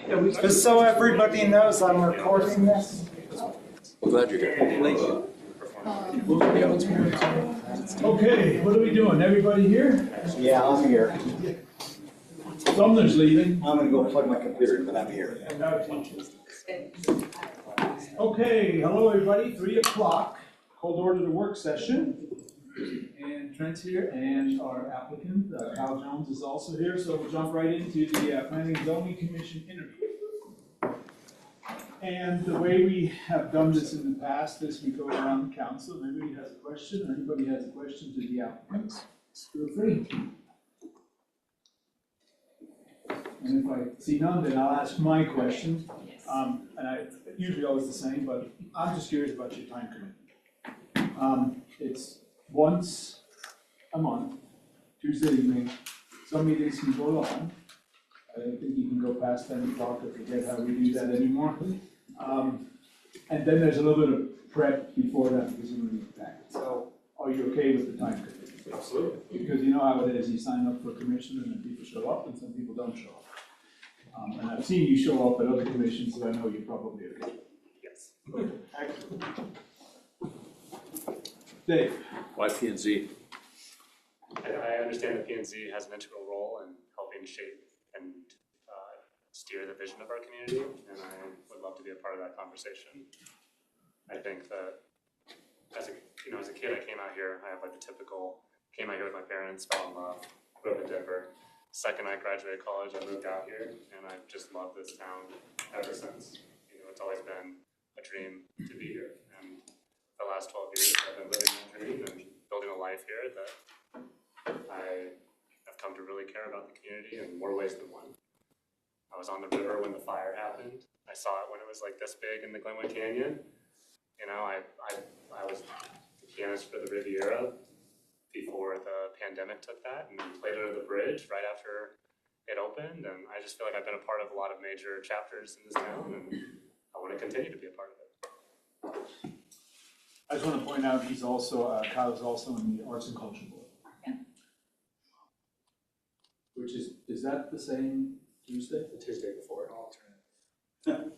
Just so everybody knows, I'm recording this. We're glad you're here. Thank you. Okay, what are we doing? Everybody here? Yeah, I'm here. Sumner's leaving. I'm gonna go plug my computer, but I'm here. Okay, hello everybody, 3 o'clock. Called order the work session. And Trent's here, and our applicant, Kyle Jones, is also here, so we'll jump right into the Planning and Zoning Commission interview. And the way we have done this in the past is we go around the council, if anybody has a question, or anybody has a question to the applicants, feel free. And if I see none, then I'll ask my question. And I usually always the same, but I'm just curious about your time commitment. It's once a month, Tuesday evening. Some meetings can go long. I don't think you can go past 10 o'clock. I forget how we do that anymore. And then there's a little bit of prep before that because you're really packed. So are you okay with the time commitment? Absolutely. Because you know how it is. You sign up for a commission and then people show up and some people don't show up. And I've seen you show up at other commissions, so I know you're probably okay. Yes. Excellent. Dave. Why P&Z? I understand that P&Z has an integral role in helping shape and steer the vision of our community, and I would love to be a part of that conversation. I think that as a kid, I came out here. I have like the typical came out here with my parents, fell in love, moved to Denver. Second I graduated college, I moved out here, and I've just loved this town ever since. You know, it's always been a dream to be here, and the last 12 years I've been living that dream and building a life here that I have come to really care about the community in more ways than one. I was on the river when the fire happened. I saw it when it was like this big in the Glenwood Canyon. You know, I was the pianist for the Riviera before the pandemic took that, and played under the bridge right after it opened. And I just feel like I've been a part of a lot of major chapters in this town, and I want to continue to be a part of it. I just want to point out he's also, Kyle is also in the Arts and Culture Board. Yeah. Which is that the same Tuesday? The Tuesday before, an alternate.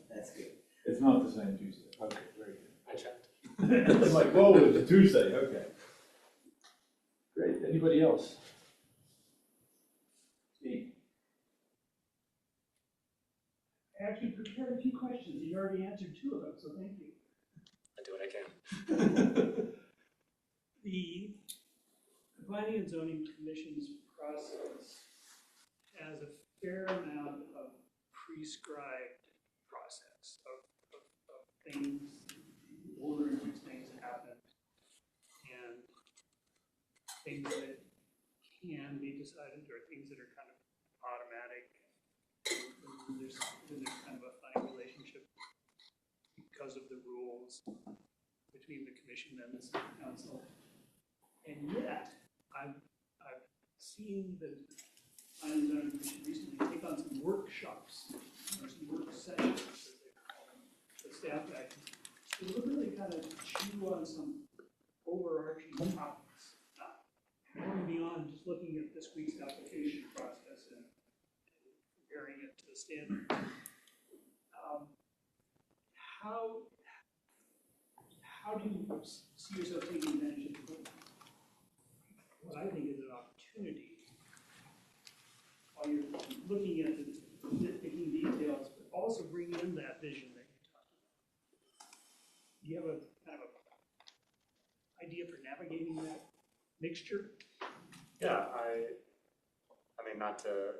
That's good. It's not the same Tuesday. Okay, very good. I checked. It's like, whoa, it's a Tuesday, okay. Great, anybody else? Steve? I actually prepared a few questions. You already answered 2 of them, so thank you. I do what I can. The Planning and Zoning Commission's process has a fair amount of prescribed process of things, order in which things happen, and things that can be decided or things that are kind of automatic. And there's kind of a funny relationship because of the rules between the commission and the city council. And yet, I've seen the Planning and Zoning Commission recently take on some workshops, or some work sessions, as they call them, the staff actions, to really kind of chew on some overarching topics, not going beyond just looking at this week's application process and comparing it to the standards. How do you see yourself taking advantage of what I think is an opportunity while you're looking at the nitpicking details, but also bring in that vision that you talked about? Do you have a kind of a idea for navigating that mixture? Yeah, I mean, not to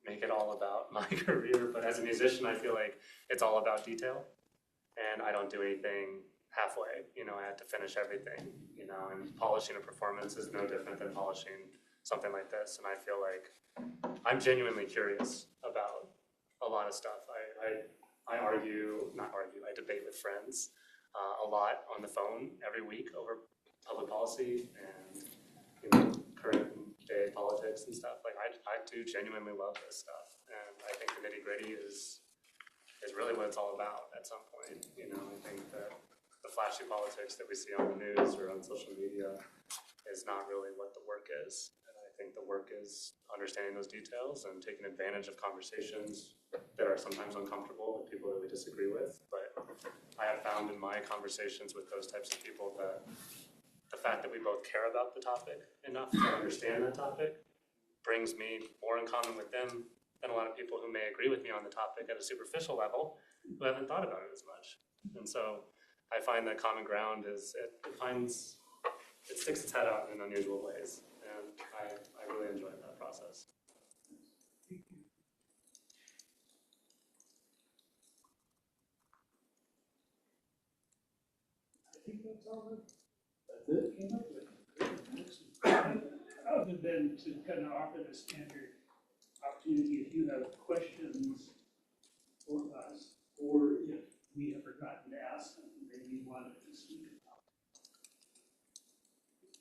make it all about my career, but as a musician, I feel like it's all about detail, and I don't do anything halfway. You know, I had to finish everything, you know, and polishing a performance is no different than polishing something like this. And I feel like I'm genuinely curious about a lot of stuff. I debate with friends a lot on the phone every week over public policy and, you know, current day politics and stuff. Like I do genuinely love this stuff, and I think the nitty gritty is really what it's all about at some point. You know, I think that the flashy politics that we see on the news or on social media is not really what the work is. And I think the work is understanding those details and taking advantage of conversations that are sometimes uncomfortable with people that we disagree with. But I have found in my conversations with those types of people that the fact that we both care about the topic enough to understand that topic brings me more in common with them than a lot of people who may agree with me on the topic at a superficial level who haven't thought about it as much. And so I find that common ground is, it sticks its head out in unusual ways. And I really enjoyed that process. I think that's all that That's it? came up with. Other than to kind of offer the standard opportunity, if you have questions for us, or if we have forgotten to ask them, maybe you wanted to speak about.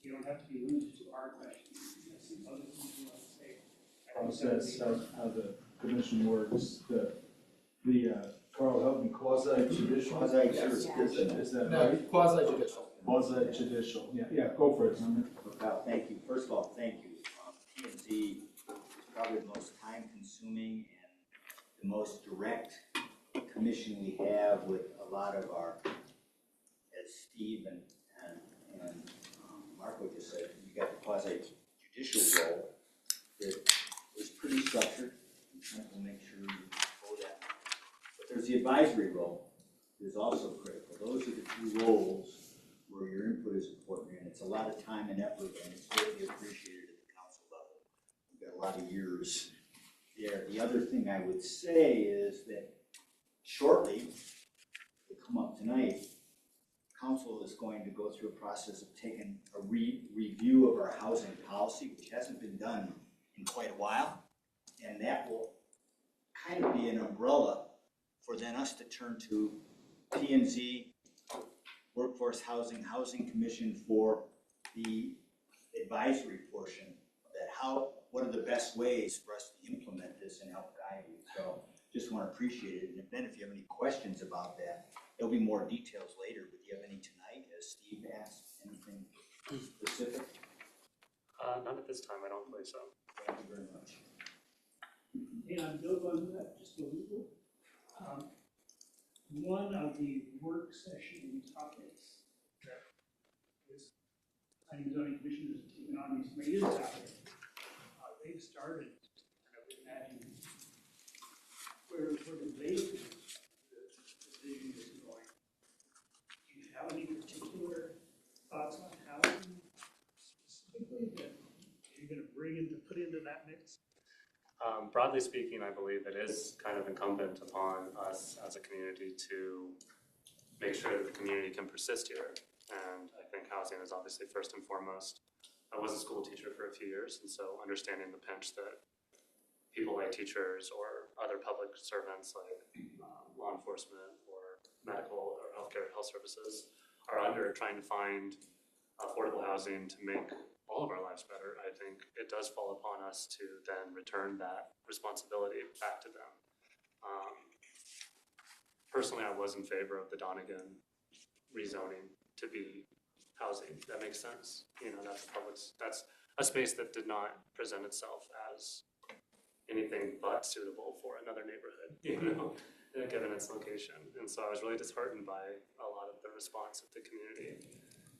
You don't have to be limited to our questions. You have some other things you want to say. Process, how the commission works, Carl, help me, quasi-judicial? Quasi-judicial. Is that No, right? quasi-judicial. Quasi-judicial, yeah, go for it, Simon. Well, thank you. First of all, thank you. P&Z is probably the most time-consuming and the most direct commission we have with a lot of our, as Steve and Marco just said, you got the quasi-judicial role that is pretty structured. We'll make sure you follow that. But there's the advisory role that is also critical. Those are the two roles where your input is important, and it's a lot of time and effort, and it's really appreciated at the council level. We've got a lot of years there. The other thing I would say is that shortly, to come up tonight, council is going to go through a process of taking a review of our housing policy, which hasn't been done in quite a while, and that will kind of be an umbrella for then us to turn to P&Z, Workforce Housing Commission for the advisory portion of that. What are the best ways for us to implement this and help guide you? So just want to appreciate it. And then if you have any questions about that, there'll be more details later, but do you have any tonight, as Steve asked, anything specific? Not at this time, I don't believe so. Thank you very much. And build on that just a little. One of the work session topics that this planning and zoning commission has taken on these radios out there, they've started, I would imagine, where do they think the vision is going? Do you have any particular thoughts on housing specifically that you're going to put into that mix? Broadly speaking, I believe it is kind of incumbent upon us as a community to make sure that the community can persist here. And I think housing is obviously first and foremost. I was a school teacher for a few years, and so understanding the pinch that people like teachers or other public servants like law enforcement or medical or health services are under trying to find affordable housing to make all of our lives better, I think it does fall upon us to then return that responsibility back to them. Personally, I was in favor of the Donegan rezoning to be housing. That makes sense. You know, that's a space that did not present itself as anything but suitable for another neighborhood, you know, given its location. And so I was really disheartened by a lot of the response of the community.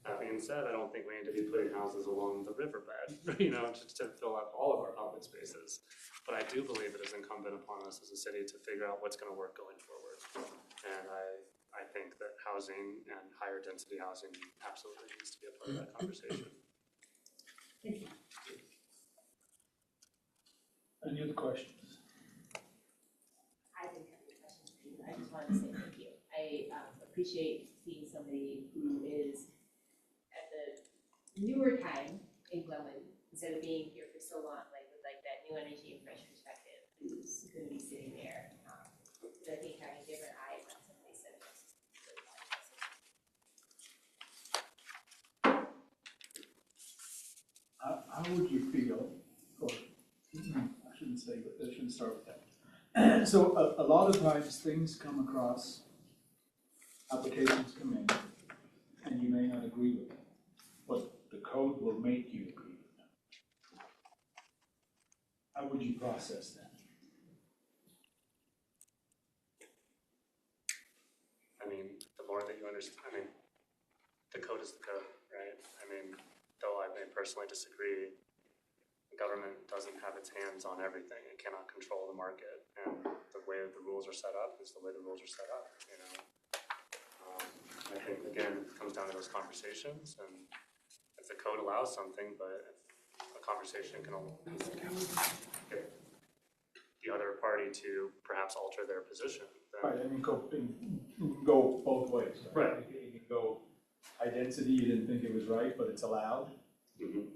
That being said, I don't think we need to be putting houses along the riverbed, you know, to fill up all of our public spaces. But I do believe it is incumbent upon us as a city to figure out what's going to work going forward. And I think that housing and higher density housing absolutely needs to be a part of that conversation. Thank you. Any other questions? I didn't have any questions for you. I just wanted to say thank you. I appreciate seeing somebody who is at the newer time in Glenwood, instead of being here for so long, like with like that new energy and fresh perspective, who's going to be sitting there. I think having different eyes on some of these subjects is really valuable. How would you feel, or I shouldn't say, but I shouldn't start with that. So a lot of times things come across, applications come in, and you may not agree with them, but the code will make you agree with them. How would you process that? I mean, the more that you understand, I mean, the code is the code, right? I mean, though I may personally disagree, the government doesn't have its hands on everything. It cannot control the market. And the way that the rules are set up is the way the rules are set up, you know? I think, again, it comes down to those conversations, and if the code allows something, but a conversation can only get the other party to perhaps alter their position. Right, and it can go both ways. Right. It can go high density, you didn't think it was right, but it's allowed. Mm-hmm.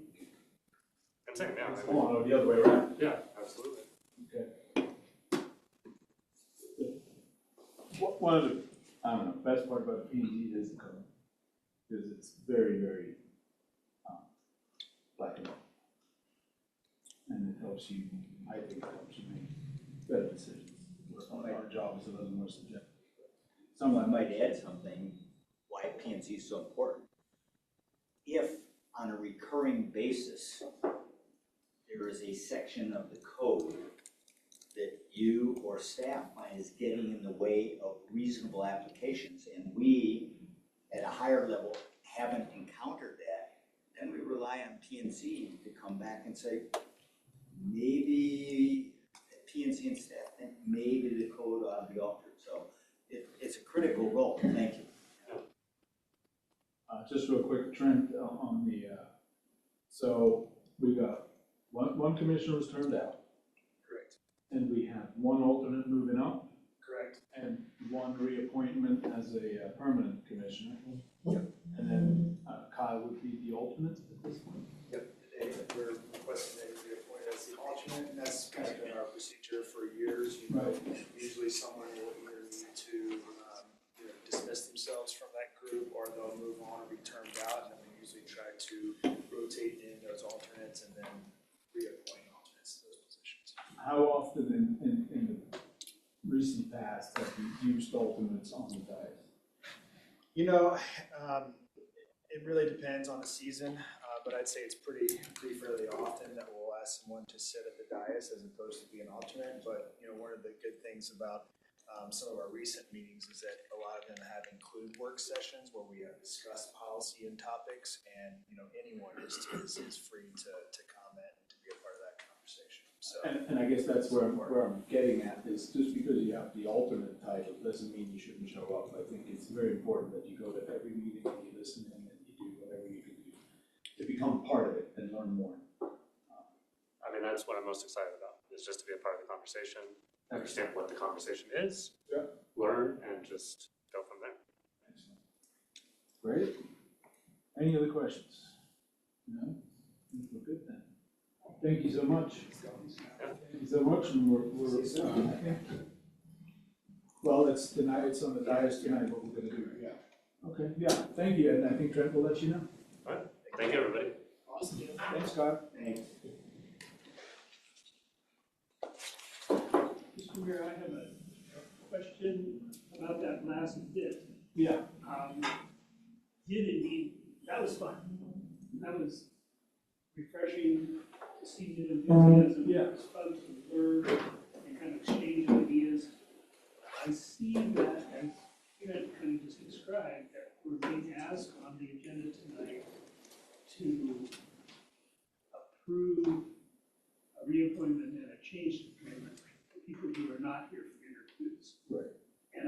And same, yeah. I Or the other way around. yeah, absolutely. Okay. One of the, I don't know, best part about P&Z is the code, because it's very, very black and white. And it helps you, I think it helps you make better decisions. Our job is a little more subjective. Someone might add something, why P&Z is so important. If on a recurring basis, there is a section of the code that you or staff find is getting in the way of reasonable applications, and we, at a higher level, haven't encountered that, then we rely on P&Z to come back and say, maybe P&Z and staff think maybe the code ought to be altered. So it's a critical role. Thank you. Just real quick, Trent, on the, so we got one commissioner was turned out, Correct. and we have one alternate moving up, Correct. and one reappointment as a permanent commissioner. Yep. And then Kyle would be the alternate at this point. Yep, today we're requesting that you be appointed as the alternate, and that's kind of been our procedure for years. You know, usually someone will either need to dismiss themselves from that group, or they'll move on or be termed out, and then we usually try to rotate in those alternates and then reappoint alternates to those positions. How often in the recent past have you used alternates on the diet? You know, it really depends on the season, but I'd say it's pretty fairly often that we'll ask someone to sit at the dais as opposed to be an alternate. But you know, one of the good things about some of our recent meetings is that a lot of them have include work sessions where we discuss policy and topics, and you know, anyone is free to comment and to be a part of that conversation. So, And I guess that's where I'm getting at, is just because you have the alternate title doesn't mean you shouldn't show up. I think it's very important that you go to every meeting and you listen and that you do whatever you can do to become part of it and learn more. I mean, that's what I'm most excited about, is just to be a part of the conversation, understand what the conversation is, Yeah. learn, and just go from there. Excellent. Great. Any other questions? No? We're good then. Thank you so much. Thank you so much, and well, it's tonight, it's on the dais tonight, what we're gonna do, yeah. Okay, yeah, thank you, and I think Trent will let you know. All right, thank you, everybody. Awesome. Thanks, Scott. Thanks. Mr. Mayor, I have a question about that last bit. Yeah. Did indeed, that was fun. That was refreshing to see the enthusiasm. Yeah. It was fun to learn and kind of exchange ideas. I see that, as you had kind of just described, that we're being asked on the agenda tonight to approve a reappointment and a change to appointment for people who are not here for interviews. Right. And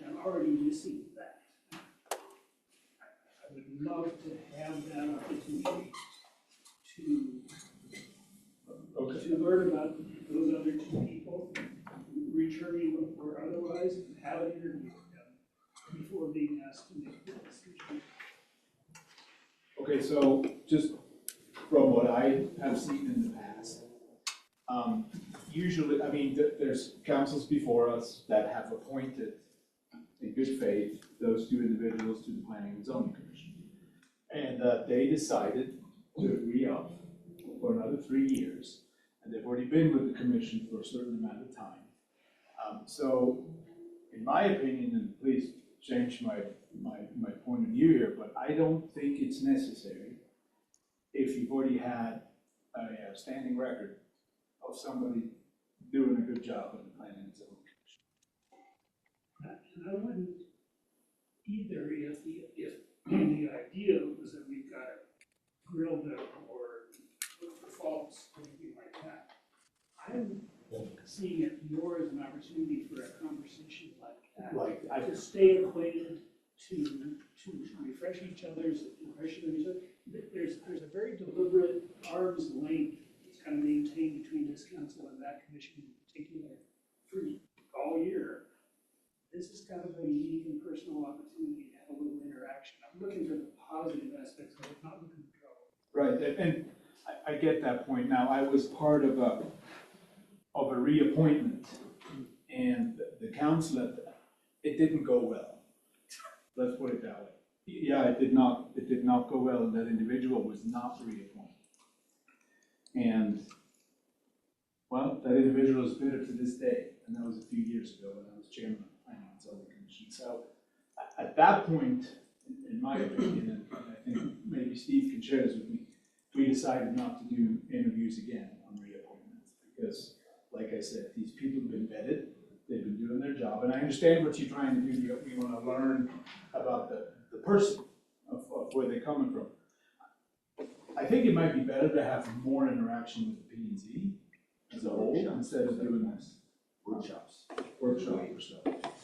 I'm already missing that. I would love to have that opportunity to learn about those other two people, returning or otherwise, and have an interview with them before being asked to make the decision. Okay, so just from what I have seen in the past, usually, I mean, there's councils before us that have appointed in good faith those two individuals to the Planning and Zoning Commission. And they decided to re-up for another 3 years, and they've already been with the commission for a certain amount of time. So, in my opinion, and please change my point of view here, but I don't think it's necessary if you've already had a standing record of somebody doing a good job in the planning and zoning commission. And I wouldn't either if the idea was that we've got to grill them or look for faults, or anything like that. I'm seeing it more as an opportunity for a conversation like that. To stay acquainted, to refresh each other's impression of each other. There's a very deliberate arm's length that's kind of maintained between this council and that commission in particular for all year. This is kind of a unique and personal opportunity to have a little interaction. I'm looking for the positive aspects of it, not looking for trouble. Right, and I get that point. Now, I was part of a reappointment, and the council, it didn't go well. Let's put it that way. Yeah, it did not go well, and that individual was not reappointed. And, well, that individual is bitter to this day, and that was a few years ago when I was chairman of the Planning and Zoning Commission. So, at that point, in my opinion, and I think maybe Steve can share this with me, we decided not to do interviews again on reappointments, because, like I said, these people have been vetted, they've been doing their job, and I understand what you're trying to do. You want to learn about the person of where they're coming from. I think it might be better to have more interaction with the P&Z as a whole instead of doing this workshops or so.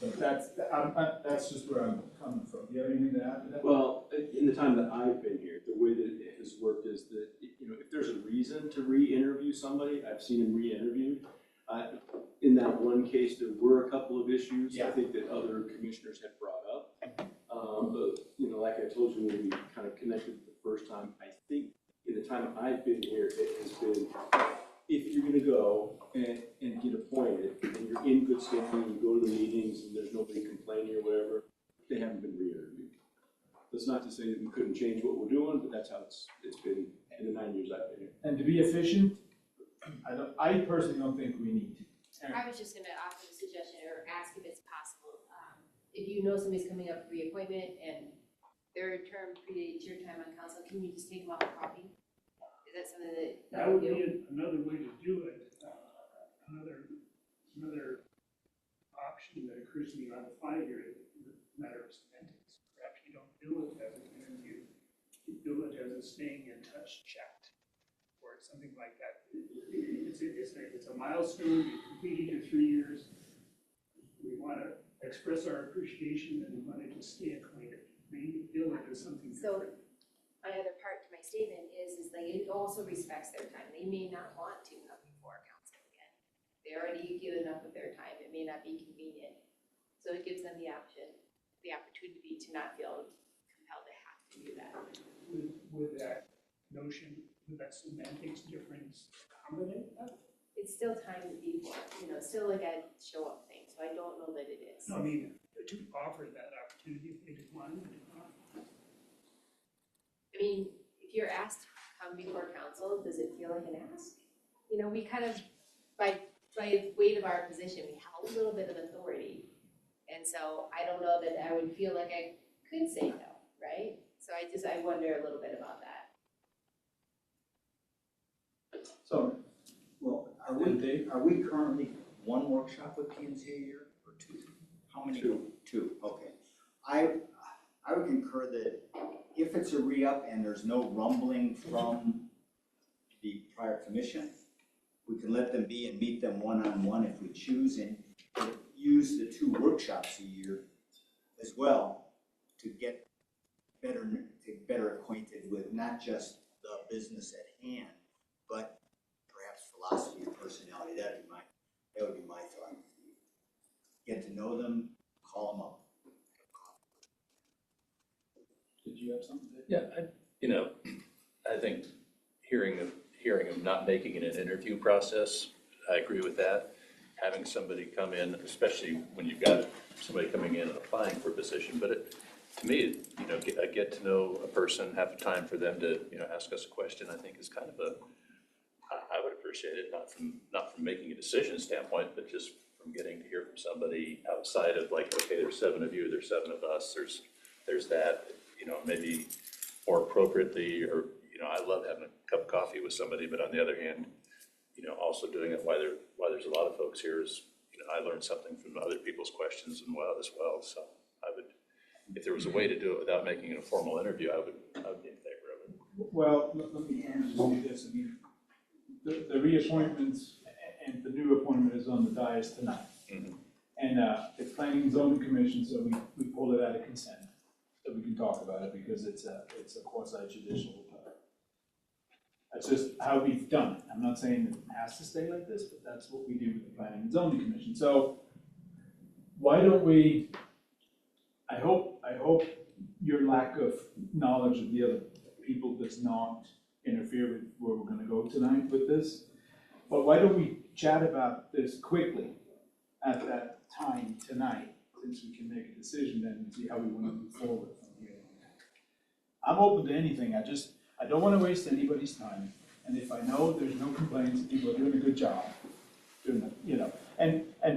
So that's just where I'm coming from. Do you have anything to add to that? Well, in the time that I've been here, the way that it has worked is that, if there's a reason to re-interview somebody, I've seen them re-interviewed. In that one case, there were a couple of issues I think that other commissioners had brought up. But, like I told you when we kind of connected the first time, I think in the time I've been here, it has been, if you're going to go and get appointed and you're in good standing, you go to the meetings and there's nobody complaining or whatever, they haven't been re-interviewed. That's not to say that we couldn't change what we're doing, but that's how it's been in the 9 years I've been here. And to be efficient, I personally don't think we need to. I was just gonna offer the suggestion or ask if it's possible. If you know somebody's coming up for reappointment and their term predates your time on council, can you just take them off a copy? Is that something That would be another way to do it. Another option that occurs to me on the 5-year is a matter of semantics. Perhaps you don't bill it as an interview, you bill it as a staying in touch chat or something like that. It's a milestone. You completed your 3 years. We want to express our appreciation and we want to just stay acquainted. Maybe bill it as something different. My other part to my statement is like it also respects their time. They may not want to come before council again. They already given up of their time. It may not be convenient. So it gives them the opportunity to not feel compelled to have to do that. With that notion, with that semantics difference, accommodate that? It's still time to be more, still like a show up thing. So I don't know that it is. No, I mean, to offer that opportunity if they decline, they decline. I mean, if you're asked to come before council, does it feel like an ask? We kind of, by weight of our position, we have a little bit of authority. And so I don't know that I would feel like I could say no, right? So I wonder a little bit about that. So, well, are we currently one workshop with P&Z a year or two? How many? Two, okay. I would concur that if it's a re-up and there's no rumbling from the prior commission, we can let them be and meet them one-on-one if we choose, and use the 2 workshops a year as well to get better acquainted with not just the business at hand, but perhaps philosophy and personality. That would be my thought. Get to know them, call them up. Did you have something? Yeah, I think hearing of not making it an interview process, I agree with that. Having somebody come in, especially when you've got somebody coming in and applying for a position, but to me, a get to know a person, have time for them to, ask us a question, I think is kind of I would appreciate it, not from making a decision standpoint, but just from getting to hear from somebody outside of like, okay, there's 7 of you, there's 7 of us, there's that, maybe more appropriately, or, I love having cup of coffee with somebody, but on the other hand, also doing it why there's a lot of folks here is, I learned something from other people's questions as well. So I would, if there was a way to do it without making it a formal interview, I would be in favor of it. Well, let me just do this. I mean, the reappointments and the new appointment is on the dais tonight. Mhm. And it's planning and zoning commission, so we pulled it out of consent. So we can talk about it because it's a quasi judicial. That's just how we've done it. I'm not saying it has to stay like this, but that's what we do with the planning and zoning commission. So why don't we, I hope your lack of knowledge of the other people does not interfere with where we're gonna go tonight with this. But why don't we chat about this quickly at that time tonight, since we can make a decision then and see how we wanna move forward from here. I'm open to anything. I don't wanna waste anybody's time. And if I know there's no complaints, people are doing a good job, and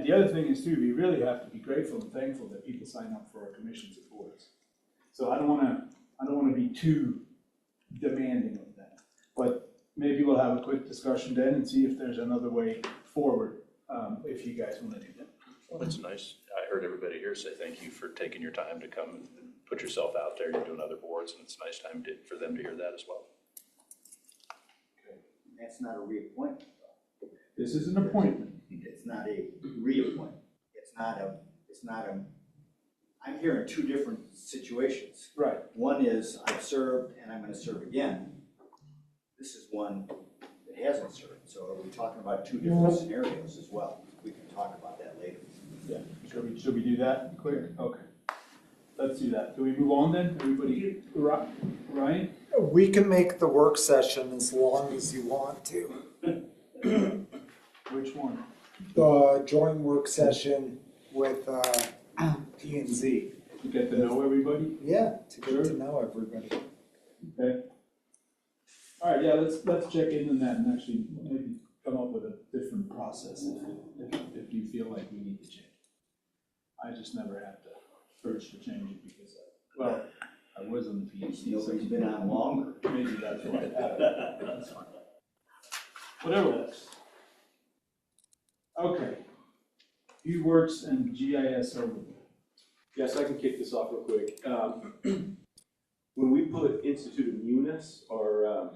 the other thing is too, we really have to be grateful and thankful that people sign up for our commissions and boards. So I don't wanna be too demanding of that. But maybe we'll have a quick discussion then and see if there's another way forward, if you guys wanna do that. Well, that's nice. I heard everybody here say thank you for taking your time to come and put yourself out there. You're doing other boards, and it's a nice time for them to hear that as well. That's not a reappointment. This is an appointment. It's not a reappointment. It's not a, I'm hearing two different situations. Right. One is I've served and I'm gonna serve again. This is one that hasn't served. So are we talking about two different scenarios as well? We can talk about that later. Yeah. Should we do that quick? Okay. Let's do that. Do we move on then? Everybody, Ryan? We can make the work session as long as you want to. Which one? The joint work session with P and Z. To get to know everybody? Yeah, to Sure. get to know everybody. Okay. All right, yeah, let's check in on that and actually maybe come up with a different process if you feel like we need to change. I just never had the urge to change it because, I was on the PhD. Nobody's been on longer. Maybe that's why I have it. That's fine. Whatever works. Okay. View works and GIS overview. Yes, I can kick this off real quick. When we put Institute of Munis, our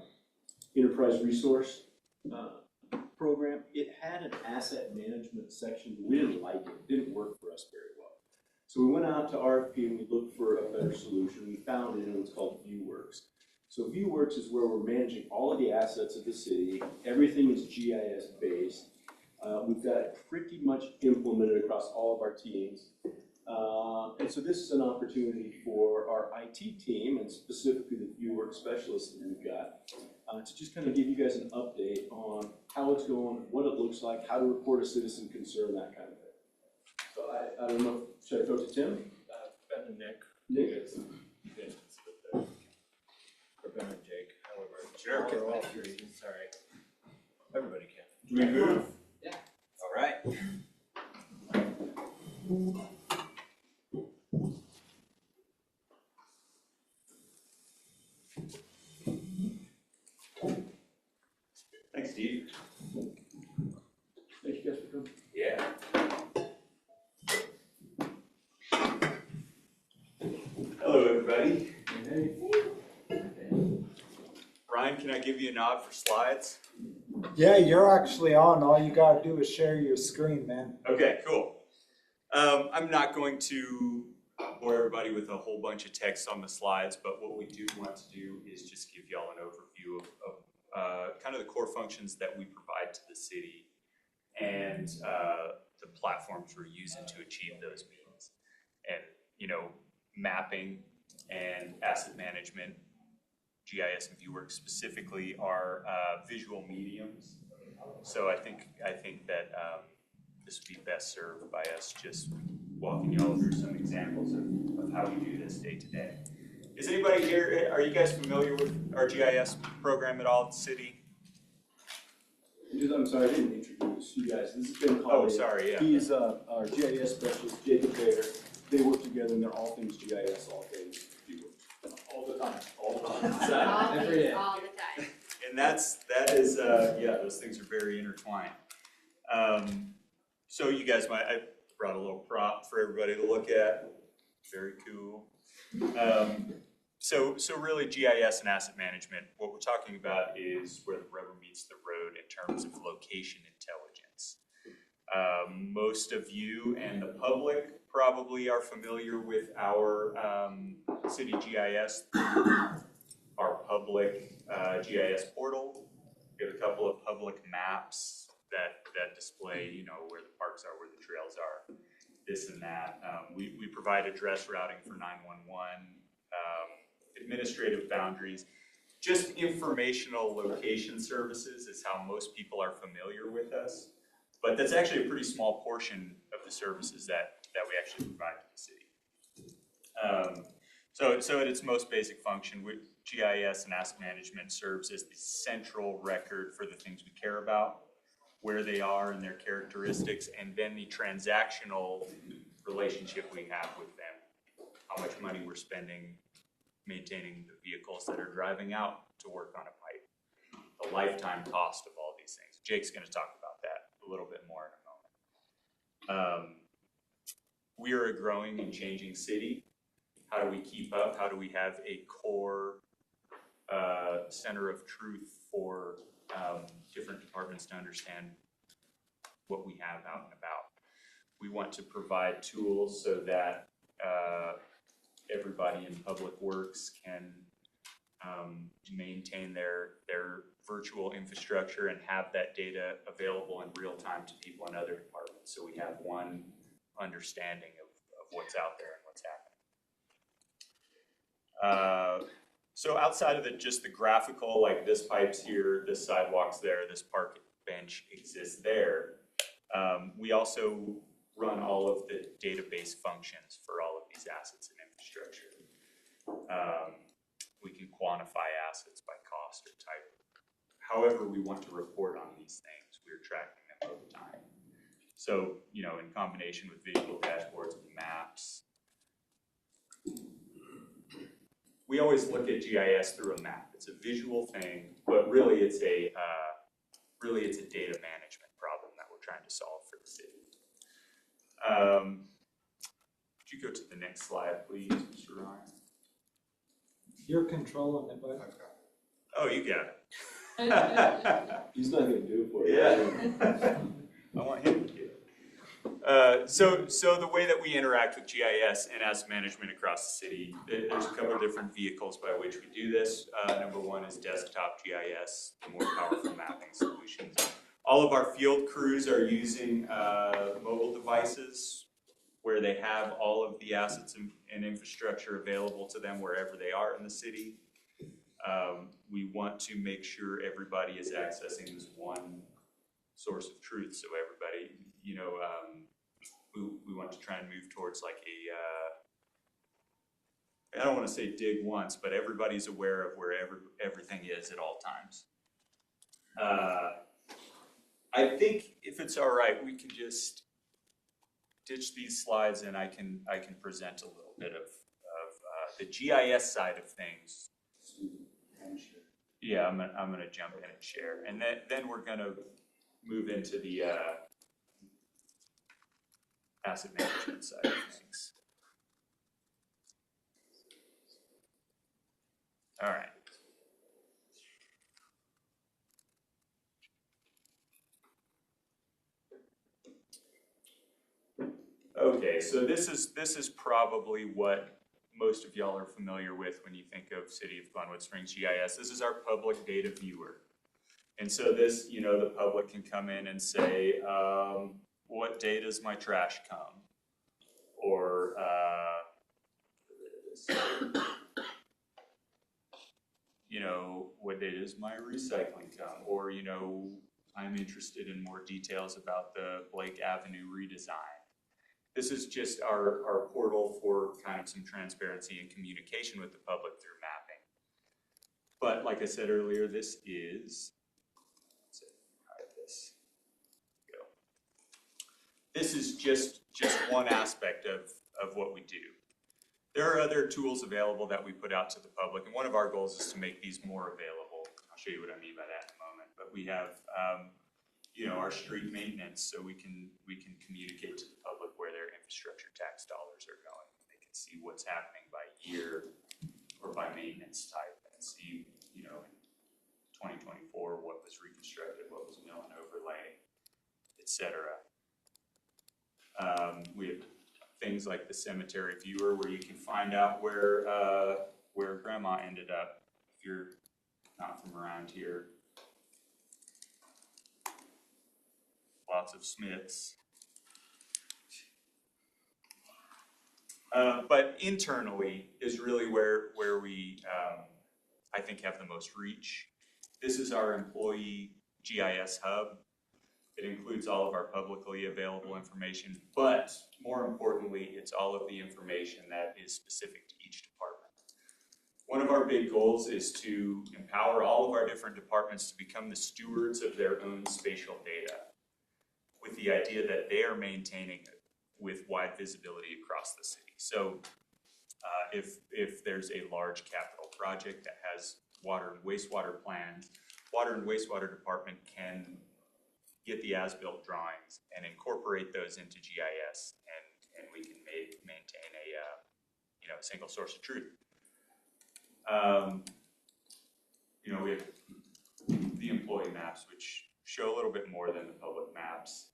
enterprise resource program, it had an asset management section. We didn't like it. It didn't work for us very well. So we went out to RFP and we looked for a better solution. We found it and it was called ViewWorks. So ViewWorks is where we're managing all of the assets of the city. Everything is GIS based. We've got it pretty much implemented across all of our teams. And so this is an opportunity for our IT team and specifically the ViewWorks specialists that we've got to just kind of give you guys an update on how it's going, what it looks like, how to report a citizen concern, that kind of thing. So I don't know, should I throw it to Tim? Ben and Nick. Nick? Or Ben and Jake, however. Sure. Or all three, sorry. Everybody can. Do we move? Yeah. All right. Thanks, Steve. Thank you guys for coming. Yeah. Hello, everybody. Hey. Brian, can I give you a nod for slides? Yeah, you're actually on. All you gotta do is share your screen, man. Okay, cool. I'm not going to bore everybody with a whole bunch of text on the slides, but what we do want to do is just give y'all an overview of kind of the core functions that we provide to the city and the platforms we're using to achieve those means. And, mapping and asset management, GIS and ViewWorks specifically, are visual mediums. So I think that this would be best served by us just walking y'all through some examples of how we do this day to day. Is anybody here, are you guys familiar with our GIS program at all at the city? I'm sorry, I didn't introduce you guys. This is Ben Oh, Colley. sorry, yeah. He's our GIS specialist, Jacob Bader. They work together and they're all things GIS, all things ViewWorks. All the time. All the time. All the time. And and that is, yeah, those things are very intertwined. So you guys I brought a little prop for everybody to look at. Very cool. So really GIS and asset management, what we're talking about is where the rubber meets the road in terms of location intelligence. Most of you and the public probably are familiar with our city GIS, our public GIS portal. We have a couple of public maps that display, you know, where the parks are, where the trails are, this and that. We provide address routing for 911, administrative boundaries. Just informational location services is how most people are familiar with us. But that's actually a pretty small portion of the services that we actually provide to the city. So at its most basic function, GIS and asset management serves as the central record for the things we care about, where they are and their characteristics, and then the transactional relationship we have with them, how much money we're spending maintaining the vehicles that are driving out to work on a pipe, the lifetime cost of all these things. Jake's going to talk about that a little bit more in a moment. We are a growing and changing city. How do we keep up? How do we have a core center of truth for different departments to understand what we have out and about? We want to provide tools so that everybody in public works can maintain their virtual infrastructure and have that data available in real time to people in other departments, so we have one understanding of what's out there and what's happening. So outside of just the graphical, like this pipe's here, this sidewalk's there, this park bench exists there, we also run all of the database functions for all of these assets and infrastructure. We can quantify assets by cost or type. However we want to report on these things, we're tracking them over time. So, you know, in combination with visual dashboards and maps, we always look at GIS through a map. It's a visual thing, but really it's a data management problem that we're trying to solve for the city. Could you go to the next slide, please, Mr. Ryan? You're controlling it, but Oh, you got it. He's not gonna do it for you. Yeah. I want him to do it. So the way that we interact with GIS and asset management across the city, there's a couple of different vehicles by which we do this. Number one is desktop GIS, the more powerful mapping solutions. All of our field crews are using mobile devices where they have all of the assets and infrastructure available to them wherever they are in the city. We want to make sure everybody is accessing this one source of truth, so everybody, you know, we want to try and move towards like I don't want to say dig once, but everybody's aware of where everything is at all times. I think if it's all right, we can just ditch these slides and I can present a little bit of the GIS side of things. Yeah, I'm gonna jump in and share, and then we're gonna move into the asset management side of things. All right. Okay, so this is probably what most of y'all are familiar with when you think of City of Glenwood Springs GIS. This is our public data viewer. And so this, you know, the public can come in and say, what day does my trash come? Or, you know, what day does my recycling come? Or, you know, I'm interested in more details about the Blake Avenue redesign. This is just our portal for kind of some transparency and communication with the public through mapping. But like I said earlier, this is, this is just one aspect of what we do. There are other tools available that we put out to the public, and one of our goals is to make these more available. I'll show you what I mean by that in a moment. But we have, you know, our street maintenance, so we can communicate to the public where their infrastructure tax dollars are going. They can see what's happening by year or by maintenance type, and see, you know, in 2024 what was reconstructed, what was mill and overlay, etc. We have things like the cemetery viewer, where you can find out where grandma ended up if you're not from around here. Lots of Smiths. But internally is really where we, I think, have the most reach. This is our employee GIS hub. It includes all of our publicly available information, but more importantly, it's all of the information that is specific to each department. One of our big goals is to empower all of our different departments to become the stewards of their own spatial data, with the idea that they are maintaining it with wide visibility across the city. So if there's a large capital project that has water and wastewater plans, water and wastewater department can get the as-built drawings and incorporate those into GIS, and we can maintain a you know, a single source of truth. You know, we have the employee maps, which show a little bit more than the public maps,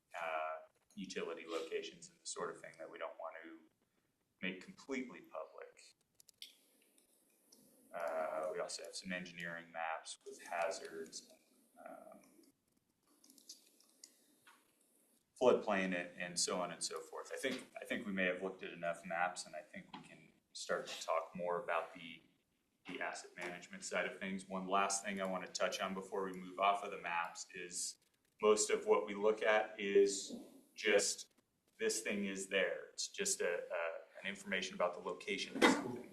utility locations, and the sort of thing that we don't want to make completely public. We also have some engineering maps with hazards, floodplain, and so on and so forth. I think we may have looked at enough maps, and I think we can start to talk more about the asset management side of things. One last thing I want to touch on before we move off of the maps is most of what we look at is just this thing is there. It's just an information about the location of something.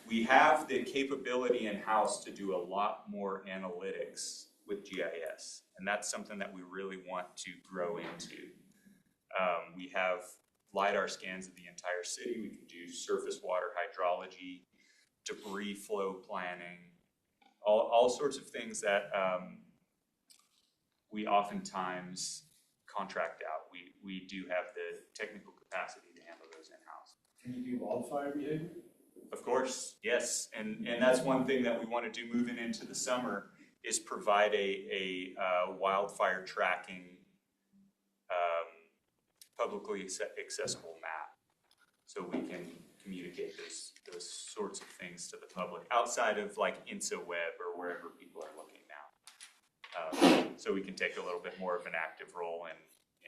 We have the capability in-house to do a lot more analytics with GIS, and that's something that we really want to grow into. We have LiDAR scans of the entire city. We can do surface water hydrology, debris flow planning, all sorts of things that we oftentimes contract out. We do have the technical capacity to handle those in-house. Can you do wildfire behavior? Of course, yes, and that's one thing that we want to do moving into the summer, is provide a wildfire tracking publicly accessible map, so we can communicate those sorts of things to the public outside of like InsoWeb or wherever people are looking now. So we can take a little bit more of an active role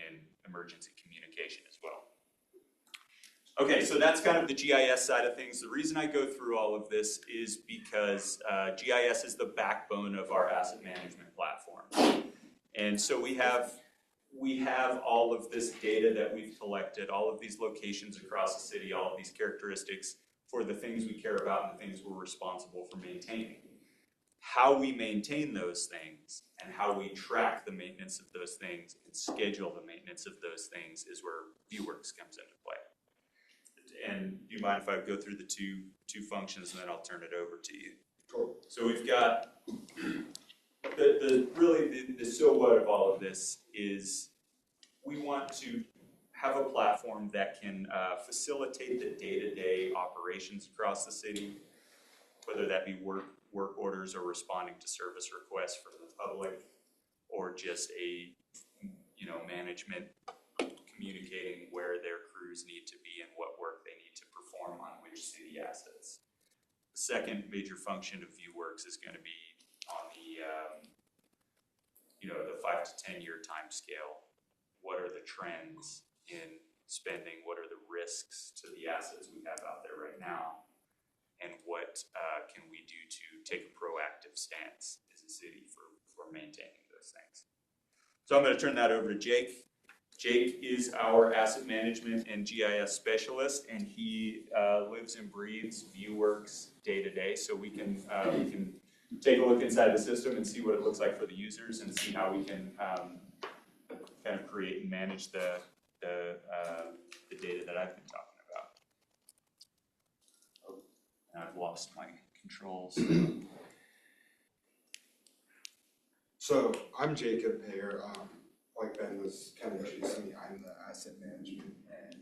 in emergency communication as well. Okay, so that's kind of the GIS side of things. The reason I go through all of this is because GIS is the backbone of our asset management platform. And so we have all of this data that we've collected, all of these locations across the city, all of these characteristics for the things we care about and the things we're responsible for maintaining. How we maintain those things and how we track the maintenance of those things and schedule the maintenance of those things is where ViewWorks comes into play. And do you mind if I go through the two functions, and then I'll turn it over to you? Sure. So we've got the so what of all of this is we want to have a platform that can facilitate the day-to-day operations across the city, whether that be work orders or responding to service requests from the public, or just a management communicating where their crews need to be and what work they need to perform on which city assets. The second major function of ViewWorks is going to be on the 5 to 10 year time scale. What are the trends in spending? What are the risks to the assets we have out there right now? And what can we do to take a proactive stance as a city for maintaining those things? So I'm going to turn that over to Jake. Jake is our asset management and GIS specialist, and he lives and breathes ViewWorks day to day. So we can take a look inside the system and see what it looks like for the users, and see how we can kind of create and manage the data that I've been talking about. Oh, and I've lost my controls. So I'm Jacob here. Like Ben was kind of introducing me, I'm the asset management and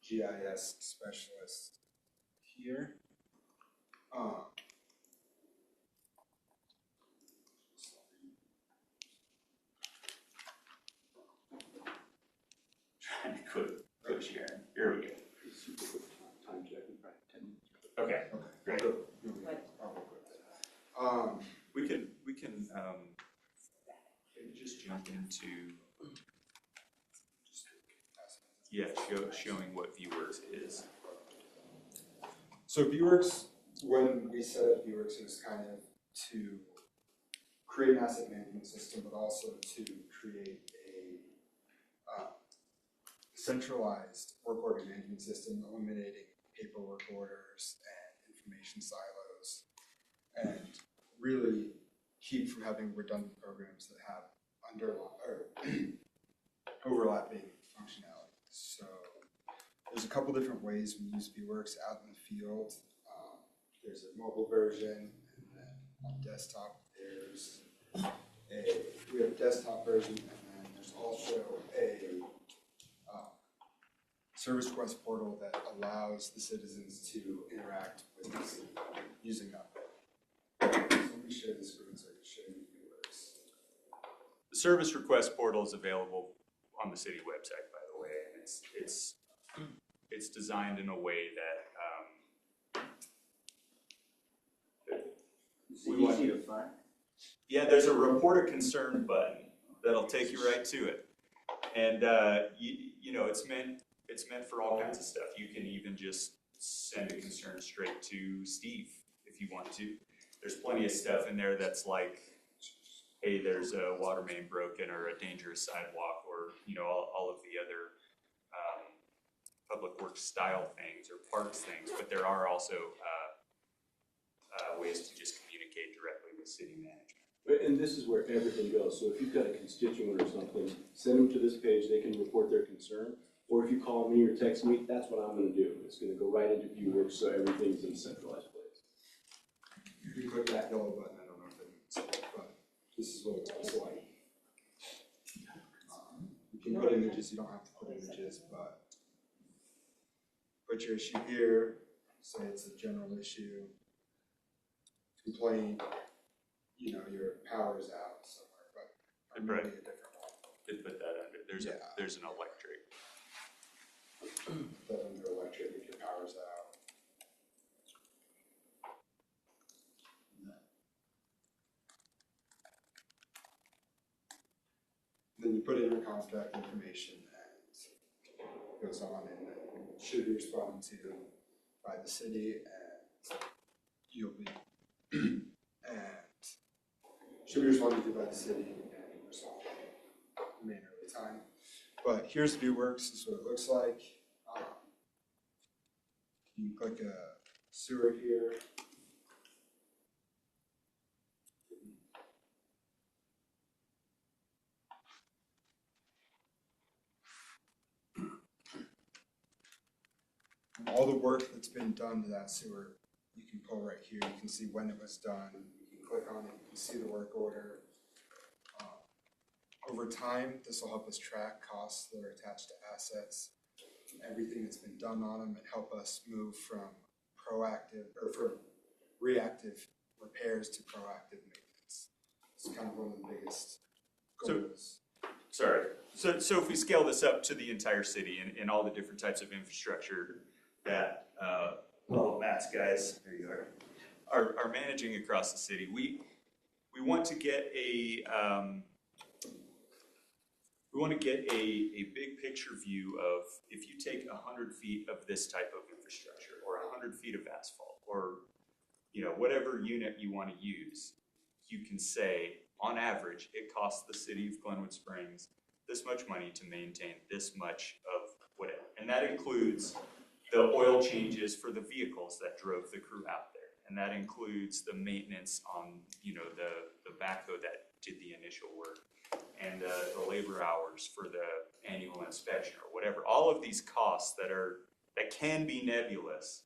GIS specialist here. Trying to quit sharing. Here we go. Time check in probably 10 minutes. Okay, great. We can maybe just jump into, showing what ViewWorks is. So ViewWorks, when we set up ViewWorks, it was kind of to create an asset management system, but also to create a centralized work order management system, eliminating paperwork orders and information silos, and really keep from having redundant programs that have overlapping functionality. So there's a couple different ways we use ViewWorks out in the field. There's a mobile version, and then on desktop we have a desktop version, and then there's also a service request portal that allows the citizens to interact with the city using that. So let me share the screen so I can show you ViewWorks. The service request portal is available on the city website, by the way, and it's designed in a way that Is it easy to find? yeah, there's a report a concern button that'll take you right to it, and you know it's meant for all kinds of stuff. You can even just send a concern straight to Steve if you want to. There's plenty of stuff in there that's like, hey, there's a water main broken or a dangerous sidewalk, or you know all of the other public works style things or parks things. But there are also ways to just communicate directly with city management. And this is where everything goes. So if you've got a constituent or something, send them to this page, they can report their concern. Or if you call me or text me, that's what I'm gonna do. It's gonna go right into ViewWorks, so everything's in a centralized place. You can click that yellow button, I don't know if it means it, but this is what it looks like. You can put images, you don't have to put images, but put your issue here, say it's a general issue, complaint, you know, your power's out somewhere, but Right. maybe a different one. Could put that under, there's an electric. Put that under electric if your power's out. Then you put in your contact information and it goes on, and it should be responded to by the city, and you'll be and should be responded to by the city and resolved in a mannerly time. But here's ViewWorks, this is what it looks like. You can click a sewer here. And all the work that's been done to that sewer, you can pull right here. You can see when it was done. You can click on it, you can see the work order. Over time, this will help us track costs that are attached to assets, everything that's been done on them, and help us move from reactive repairs to proactive maintenance. It's kind of one of the biggest goals. So if we scale this up to the entire city and all the different types of infrastructure that all of Matt's guys, there you are managing across the city, we want to get a big picture view of, if you take 100 feet of this type of infrastructure, or 100 feet of asphalt, or you know whatever unit you want to use, you can say on average it costs the city of Glenwood Springs this much money to maintain this much of whatever, and that includes the oil changes for the vehicles that drove the crew out there, and that includes the maintenance on the backhoe that did the initial work, and the labor hours for the annual inspection or whatever. All of these costs that can be nebulous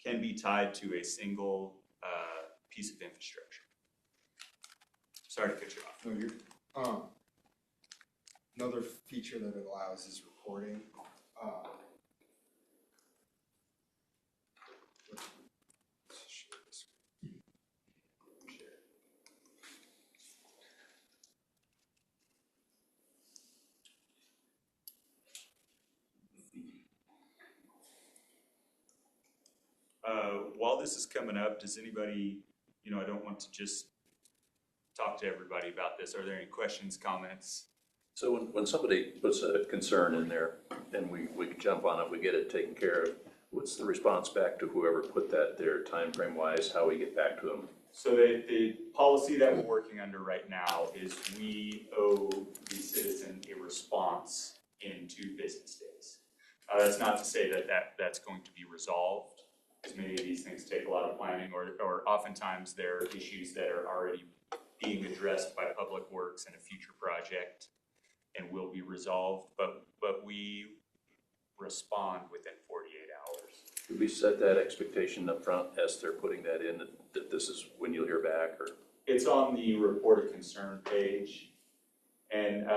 can be tied to a single piece of infrastructure. Sorry to cut you off. No, you're, another feature that it allows is recording. Let's share this. Share. While this is coming up, does anybody, I don't want to just talk to everybody about this. Are there any questions, comments? So when somebody puts a concern in there and we can jump on it, we get it taken care of, what's the response back to whoever put that there, time frame wise, how we get back to them? So the policy that we're working under right now is we owe the citizen a response in 2 business days. That's not to say that's going to be resolved, because many of these things take a lot of planning, or oftentimes there are issues that are already being addressed by Public Works in a future project and will be resolved, but we respond within 48 hours. Could we set that expectation up front as they're putting that in, that this is when you'll hear back, or? It's on the report of concern page, and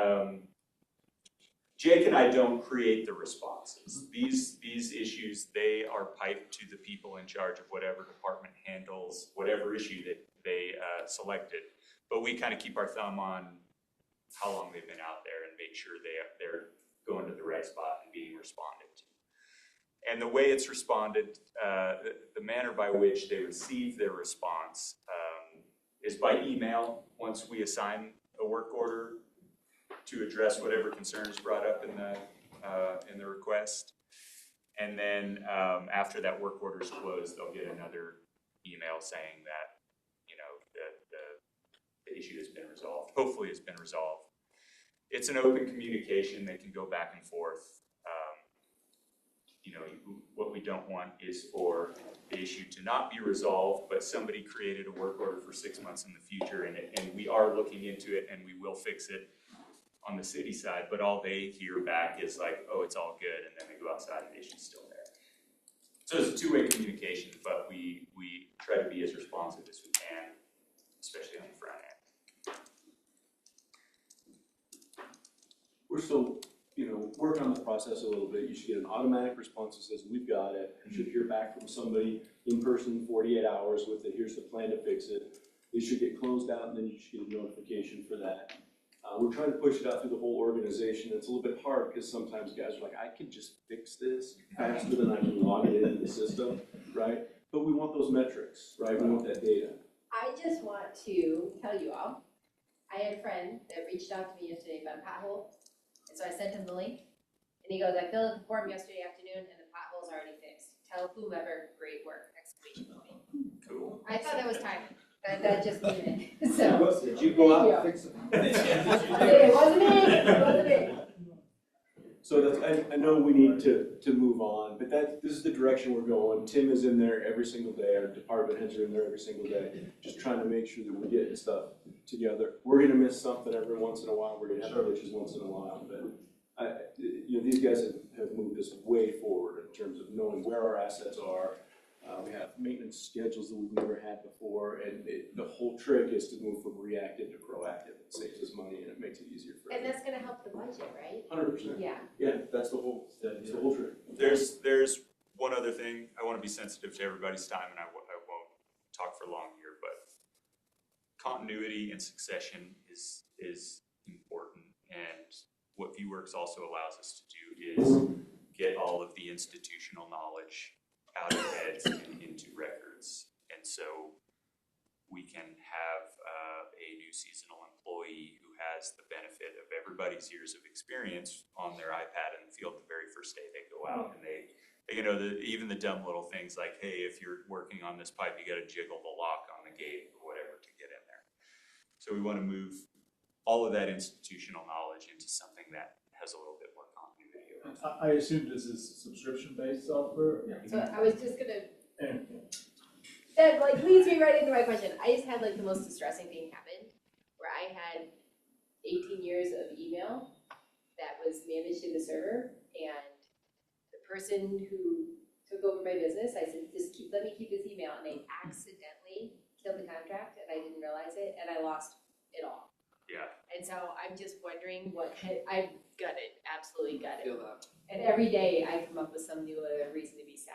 Jake and I don't create the responses. These issues, they are piped to the people in charge of whatever department handles whatever issue that they selected. But we kind of keep our thumb on how long they've been out there and make sure they're going to the right spot and being responded to. And the way it's responded, the manner by which they receive their response is by email once we assign a work order to address whatever concern is brought up in the request. And then after that work order is closed, they'll get another email saying that, the issue has been resolved. Hopefully it's been resolved. It's an open communication. They can go back and forth. What we don't want is for the issue to not be resolved, but somebody created a work order for 6 months in the future, and we are looking into it, and we will fix it on the city side, but all they hear back is like, oh, it's all good, and then they go outside and the issue's still there. So it's a 2-way communication, but we try to be as responsive as we can, especially on the front end. We're still, working on the process a little bit. You should get an automatic response that says, we've got it. You should hear back from somebody in person 48 hours with it. Here's the plan to fix it. They should get closed out, and then you should get a notification for that. We're trying to push it out through the whole organization. It's a little bit hard because sometimes guys are like, I can just fix this faster than I can log it into the system, right? But we want those metrics, right? We want that data. I just want to tell you all, I had a friend that reached out to me yesterday about a pothole, and so I sent him the link, and he goes, I filled out the form yesterday afternoon, and the pothole's already fixed. Tell whomever, great work, exclamation point. Cool. I thought that was timely. That just came in, so. Did you go out and fix it? It wasn't me, it wasn't me. So that's, I know we need to move on, but this is the direction we're going. Tim is in there every single day. Our department heads are in there every single day, just trying to make sure that we're getting stuff together. We're gonna miss something every once in a while. We're gonna have glitches once in a while, but these guys have moved us way forward in terms of knowing where our assets are. We have maintenance schedules that we've never had before, and the whole trick is to move from reactive to proactive. It saves us money and it makes it easier for And everyone. that's gonna help the budget, right? 100%. Yeah. Yeah, that's the whole trick. There's one other thing. I want to be sensitive to everybody's time, and I won't talk for long here, but continuity and succession is important, and what ViewWorks also allows us to do is get all of the institutional knowledge out of heads and into records. And so we can have a new seasonal employee who has the benefit of everybody's years of experience on their iPad in the field the very first day they go out, and they know even the dumb little things like, hey, if you're working on this pipe, you got to jiggle the lock on the gate or whatever to get in there. So we want to move all of that institutional knowledge into something that has a little bit more continuity. I assume this is subscription-based software? So I was just gonna, that leads me right into my question. I just had the most distressing thing happen, where I had 18 years of email that was managed in the server, and the person who took over my business, I said, let me keep this email, and they accidentally killed the contract, and I didn't realize it, and I lost at all. Yeah. And so I'm just wondering I've got it, absolutely got it. Feel that. And every day I come up with some new reason to be sad.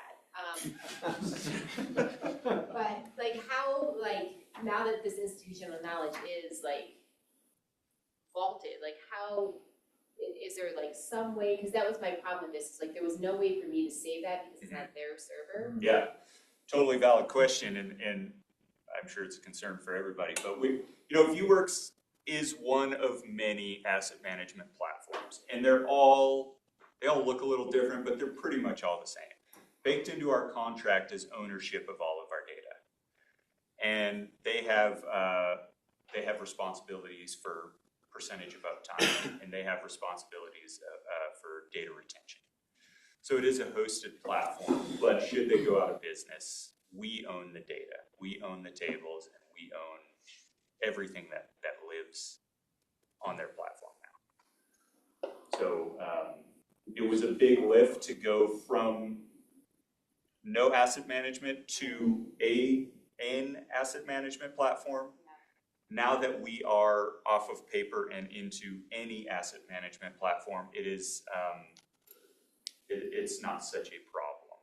But like how, like, now that this institutional knowledge is like vaulted, like how, is there like some way, because that was my problem with this, is like there was no way for me to save that because it's not their server. Yeah, totally valid question, and I'm sure it's a concern for everybody, but ViewWorks is one of many asset management platforms, and they all look a little different, but they're pretty much all the same. Baked into our contract is ownership of all of our data, and they have responsibilities for percentage of uptime, and they have responsibilities for data retention. So it is a hosted platform, but should they go out of business, we own the data, we own the tables, and we own everything that lives on their platform now. So it was a big lift to go from no asset management to an asset management platform. Now that we are off of paper and into any asset management platform, it is it's not such a problem.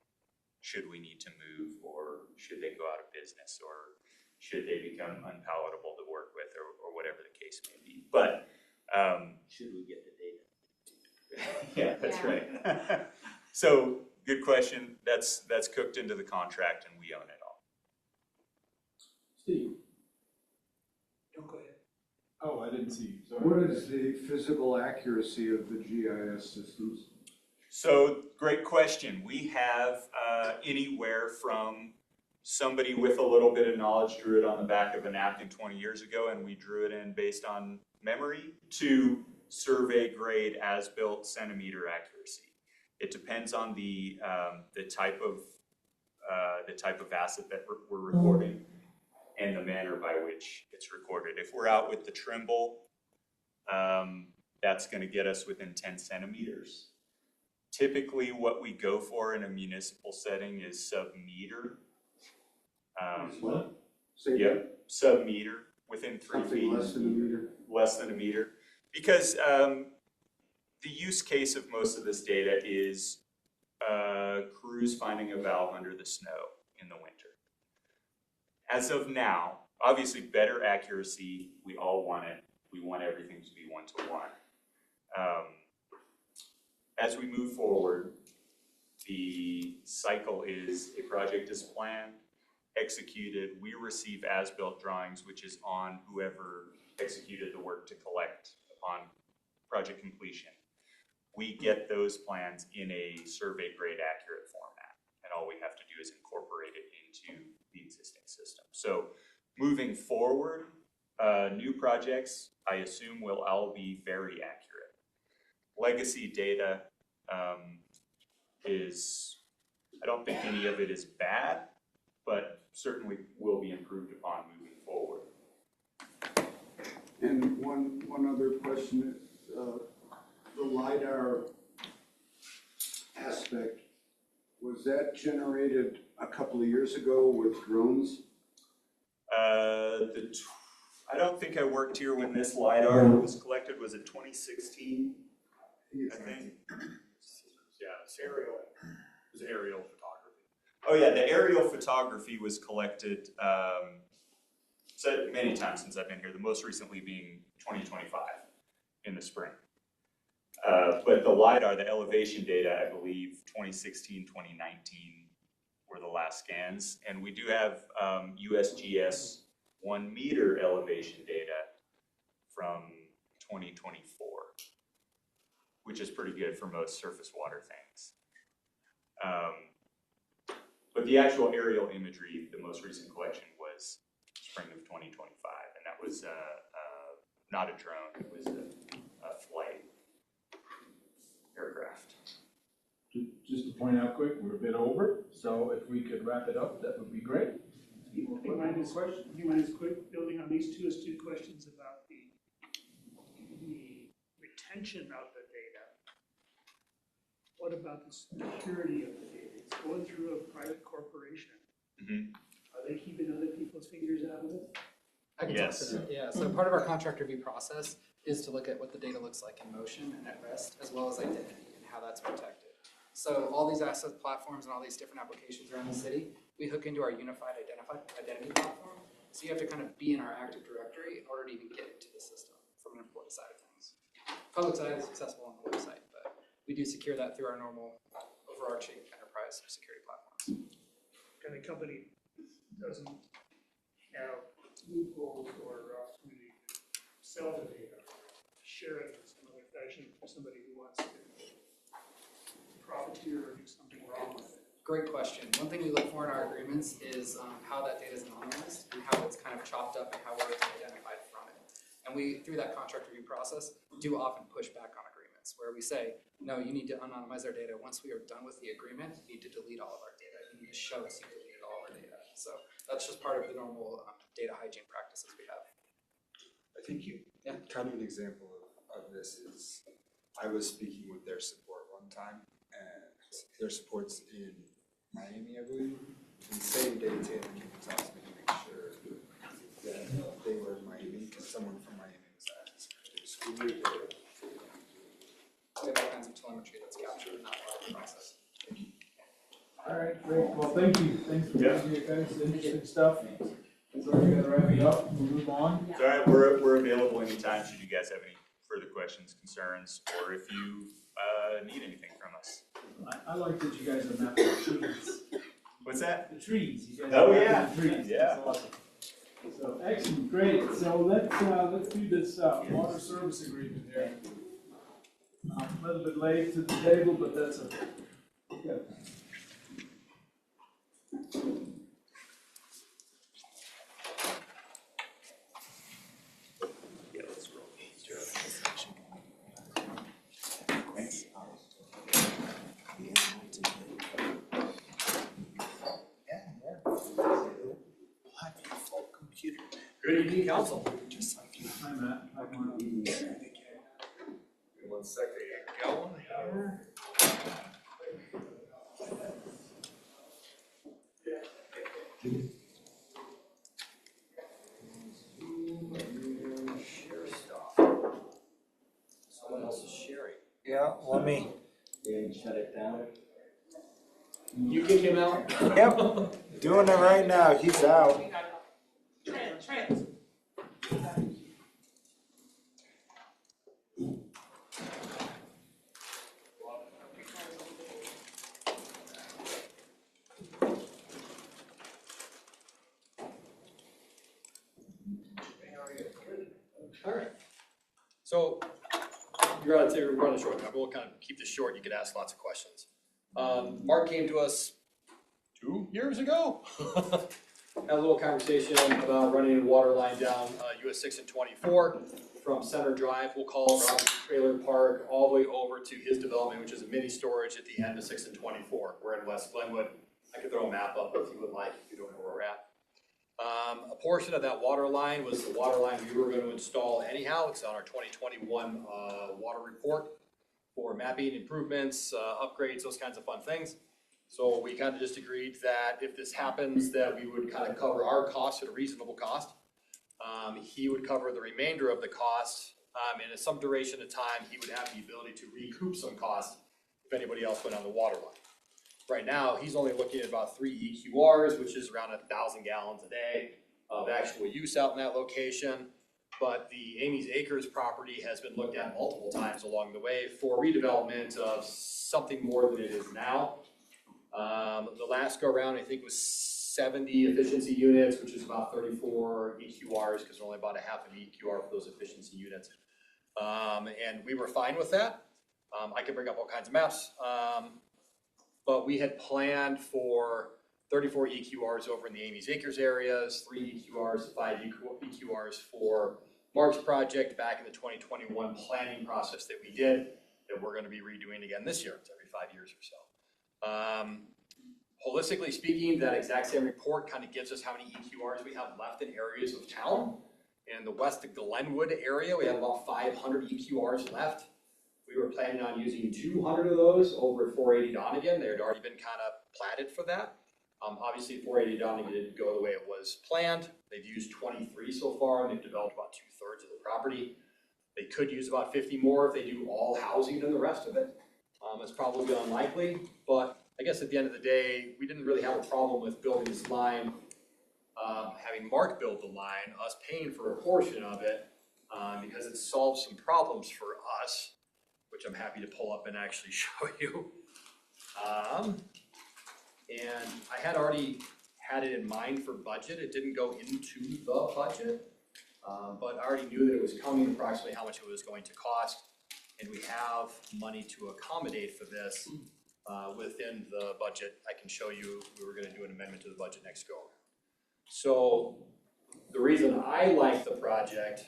Should we need to move, or should they go out of business, or should they become unpalatable to work with, or whatever the case may be. But Should we get the data? yeah, that's right. So good question. That's cooked into the contract, and we own it all. Steve? Don't go ahead. Oh, I didn't see you, sorry. What is the physical accuracy of the GIS systems? So great question. We have anywhere from somebody with a little bit of knowledge drew it on the back of a napkin 20 years ago, and we drew it in based on memory, to survey grade as-built centimeter accuracy. It depends on the type of asset that we're recording and the manner by which it's recorded. If we're out with the Trimble, that's going to get us within 10 centimeters. Typically, what we go for in a municipal setting is sub-meter. What? Yep, sub-meter, within 3 feet. Something less than a meter? Less than a meter. Because the use case of most of this data is crews finding a valve under the snow in the winter. As of now, obviously better accuracy, we all want it. We want everything to be one-to-one. As we move forward, the cycle is a project is planned, executed, we receive as-built drawings, which is on whoever executed the work to collect upon project completion. We get those plans in a survey grade accurate format, and all we have to do is incorporate it into the existing system. So moving forward, new projects, I assume, will all be very accurate. Legacy data I don't think any of it is bad, but certainly will be improved upon moving forward. And one other question, the LiDAR aspect, was that generated a couple of years ago with drones? I don't think I worked here when this LiDAR was collected. Was it 2016? I think. Yeah, it's aerial. It was aerial photography. Oh yeah, the aerial photography was collected so many times since I've been here, the most recently being 2025 in the spring. But the LiDAR, the elevation data, I believe 2016, 2019 were the last scans. And we do have USGS 1 meter elevation data from 2024, which is pretty good for most surface water things. But the actual aerial imagery, the most recent collection was spring of 2025, and that was not a drone, it was a flight aircraft. Just to point out quick, we're a bit over, so if we could wrap it up, that would be great. Do you mind just quick building on these two astute questions about the retention of the data? What about the security of the data? It's going through a private corporation. Mm-hmm. Are they keeping other people's fingers out of it? I can talk to that. Yeah, so part of our contract review process is to look at what the data looks like in motion and at rest, as well as identity and how that's protected. So all these asset platforms and all these different applications around the city, we hook into our unified identity platform. So you have to kind of be in our Active Directory in order to even get into the system from an employee side of things. Public side is accessible on the website, but we do secure that through our normal overarching enterprise security platforms. And the company doesn't have loopholes or opportunity to sell the data, share it in some other fashion for somebody who wants to profiteer or do something wrong with it. Great question. One thing we look for in our agreements is how that data is anonymized and how it's kind of chopped up and how we're identified from it. And we, through that contract review process, do often push back on agreements where we say, no, you need to anonymize our data. Once we are done with the agreement, you need to delete all of our data. You need to show us you deleted all of our data. So that's just part of the normal data hygiene practices we have. I think kind of an example of this is, I was speaking with their support one time, and their support's in Miami, I believe. And same day Taylor came to talk to me to make sure that they were in Miami, because someone from Miami was accessing their school data. We have all kinds of telemetry that's captured in that part of the process. All right, great. Well, thank you. Thanks for being here, guys. Interesting stuff. So we're gonna wrap it up. We'll move on. It's all right, we're available anytime should you guys have any further questions, concerns, or if you need anything from us. I like that you guys are mapping the trees. What's that? The trees. You guys Oh, are yeah. mapping the trees. Yeah. That's awesome. So excellent, great. So let's do this water service agreement here. A little bit late to the table, but that's okay. Okay. Yeah, let's roll. Good evening, council. Hi, Matt. Hi, Mark. One second, going here. Share stuff. Someone else is sharing. Yeah, let me. Then shut it down. You kick him out? Yep, doing it right now. He's out. All right. So, you're out there running short now, but we'll kind of keep this short. You could ask lots of questions. Mark came to us 2 years ago. Had a little conversation about running a water line down US 6 and 24 from Center Drive, we'll call it, Trailer Park, all the way over to his development, which is a mini storage at the end of 6 and 24. We're in West Glenwood. I could throw a map up if you would like, if you don't know where we're at. A portion of that water line was the water line we were going to install anyhow. It's on our 2021 water report for mapping, improvements, upgrades, those kinds of fun things. So we kind of just agreed that if this happens, that we would kind of cover our costs at a reasonable cost. He would cover the remainder of the cost, and at some duration of time, he would have the ability to recoup some costs if anybody else went on the water line. Right now, he's only looking at about 3 EQRs, which is around 1,000 gallons a day of actual use out in that location. But the Amy's Acres property has been looked at multiple times along the way for redevelopment of something more than it is now. The last go around, I think, was 70 efficiency units, which is about 34 EQRs, because we're only about a half of EQR for those efficiency units. And we were fine with that. I can bring up all kinds of maps. But we had planned for 34 EQRs over in the Amy's Acres areas, 3 EQRs, 5 EQRs for Mark's project back in the 2021 planning process that we did, that we're going to be redoing again this year. It's every 5 years or so. Holistically speaking, that exact same report kind of gives us how many EQRs we have left in areas of town. In the west of Glenwood area, we have about 500 EQRs left. We were planning on using 200 of those over at 480 Donegan. They had already been kind of platted for that. Obviously, 480 Downing didn't go the way it was planned. They've used 23 so far, and they've developed about 2/3 of the property. They could use about 50 more if they do all housing and the rest of it. It's probably unlikely, but I guess at the end of the day, we didn't really have a problem with building this line, having Mark build the line, us paying for a portion of it, because it solves some problems for us, which I'm happy to pull up and actually show you. And I had already had it in mind for budget. It didn't go into the budget, but I already knew that it was coming, approximately how much it was going to cost. And we have money to accommodate for this within the budget. I can show you, we were gonna do an amendment to the budget next go. So the reason I like the project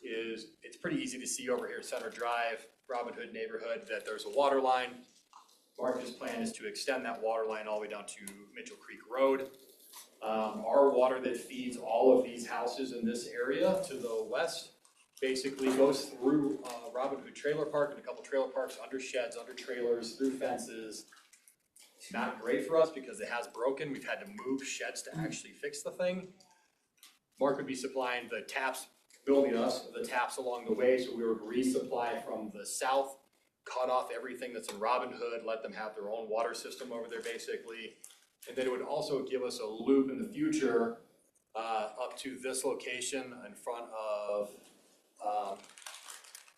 is it's pretty easy to see over here, Center Drive, Robin Hood neighborhood, that there's a water line. Mark's plan is to extend that water line all the way down to Mitchell Creek Road. Our water that feeds all of these houses in this area to the west basically goes through Robin Hood Trailer Park and a couple trailer parks, under sheds, under trailers, through fences. It's not great for us because it has broken. We've had to move sheds to actually fix the thing. Mark would be supplying the taps, building us the taps along the way, so we would resupply from the south, cut off everything that's in Robin Hood, let them have their own water system over there basically. And then it would also give us a loop in the future up to this location in front of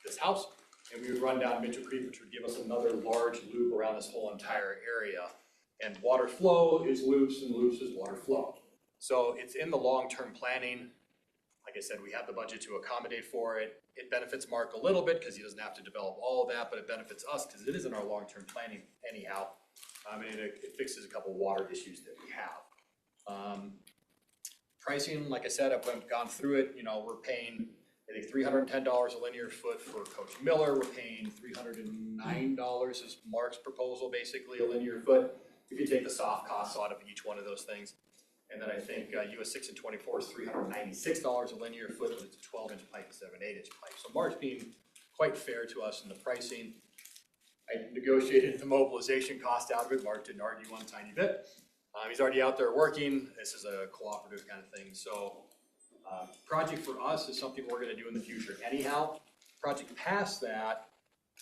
this house. And we would run down Mitchell Creek, which would give us another large loop around this whole entire area. And water flow is loops and loops is water flow. So it's in the long-term planning. Like I said, we have the budget to accommodate for it. It benefits Mark a little bit because he doesn't have to develop all of that, but it benefits us because it is in our long-term planning anyhow. And it fixes a couple water issues that we have. Pricing, like I said, I've gone through it. You know, we're paying, I think, $310 a linear foot for Coach Miller. We're paying $309 is Mark's proposal, basically a linear foot. If you take the soft costs out of each one of those things. And then I think US 6 and 24 is $396 a linear foot, but it's a 12-inch pipe instead of an 8-inch pipe. So Mark's being quite fair to us in the pricing. I negotiated the mobilization cost out of it. Mark didn't argue one tiny bit. He's already out there working. This is a cooperative kind of thing. So project for us is something we're going to do in the future anyhow. Project past that,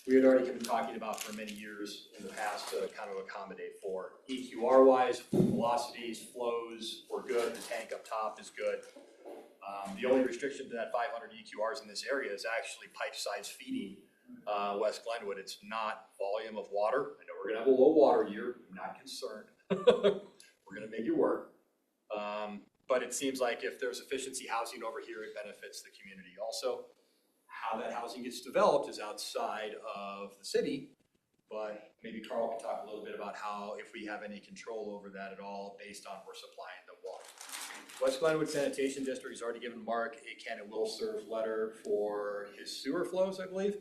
we had already been talking about for many years in the past to kind of accommodate for. EQR-wise, velocities, flows were good. The tank up top is good. The only restriction to that 500 EQRs in this area is actually pipe size feeding West Glenwood. It's not volume of water. I know we're going to have a low water year. I'm not concerned. We're going to make it work. But it seems like if there's efficiency housing over here, it benefits the community also. How that housing gets developed is outside of the city, but maybe Carl can talk a little bit about how, if we have any control over that at all, based on we're supplying the water. West Glenwood Sanitation District has already given Mark a can and will serve letter for his sewer flows, I believe.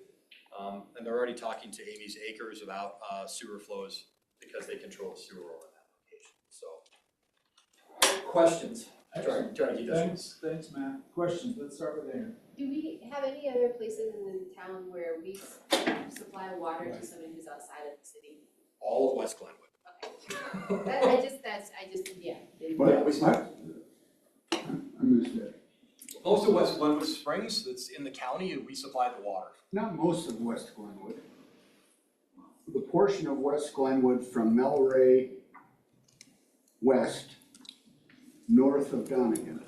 And they're already talking to Amy's Acres about sewer flows because they control the sewer over that location. So, questions? Try to keep that. Thanks, Matt. Questions? Let's start with Aaron. Do we have any other places in the town where we supply water to somebody who's outside of the city? All of West Glenwood. Okay. Yeah. I missed that. Most of West Glenwood Springs, that's in the county, we supply the water. Not most of West Glenwood. The portion of West Glenwood from Melray west, north of Donegan.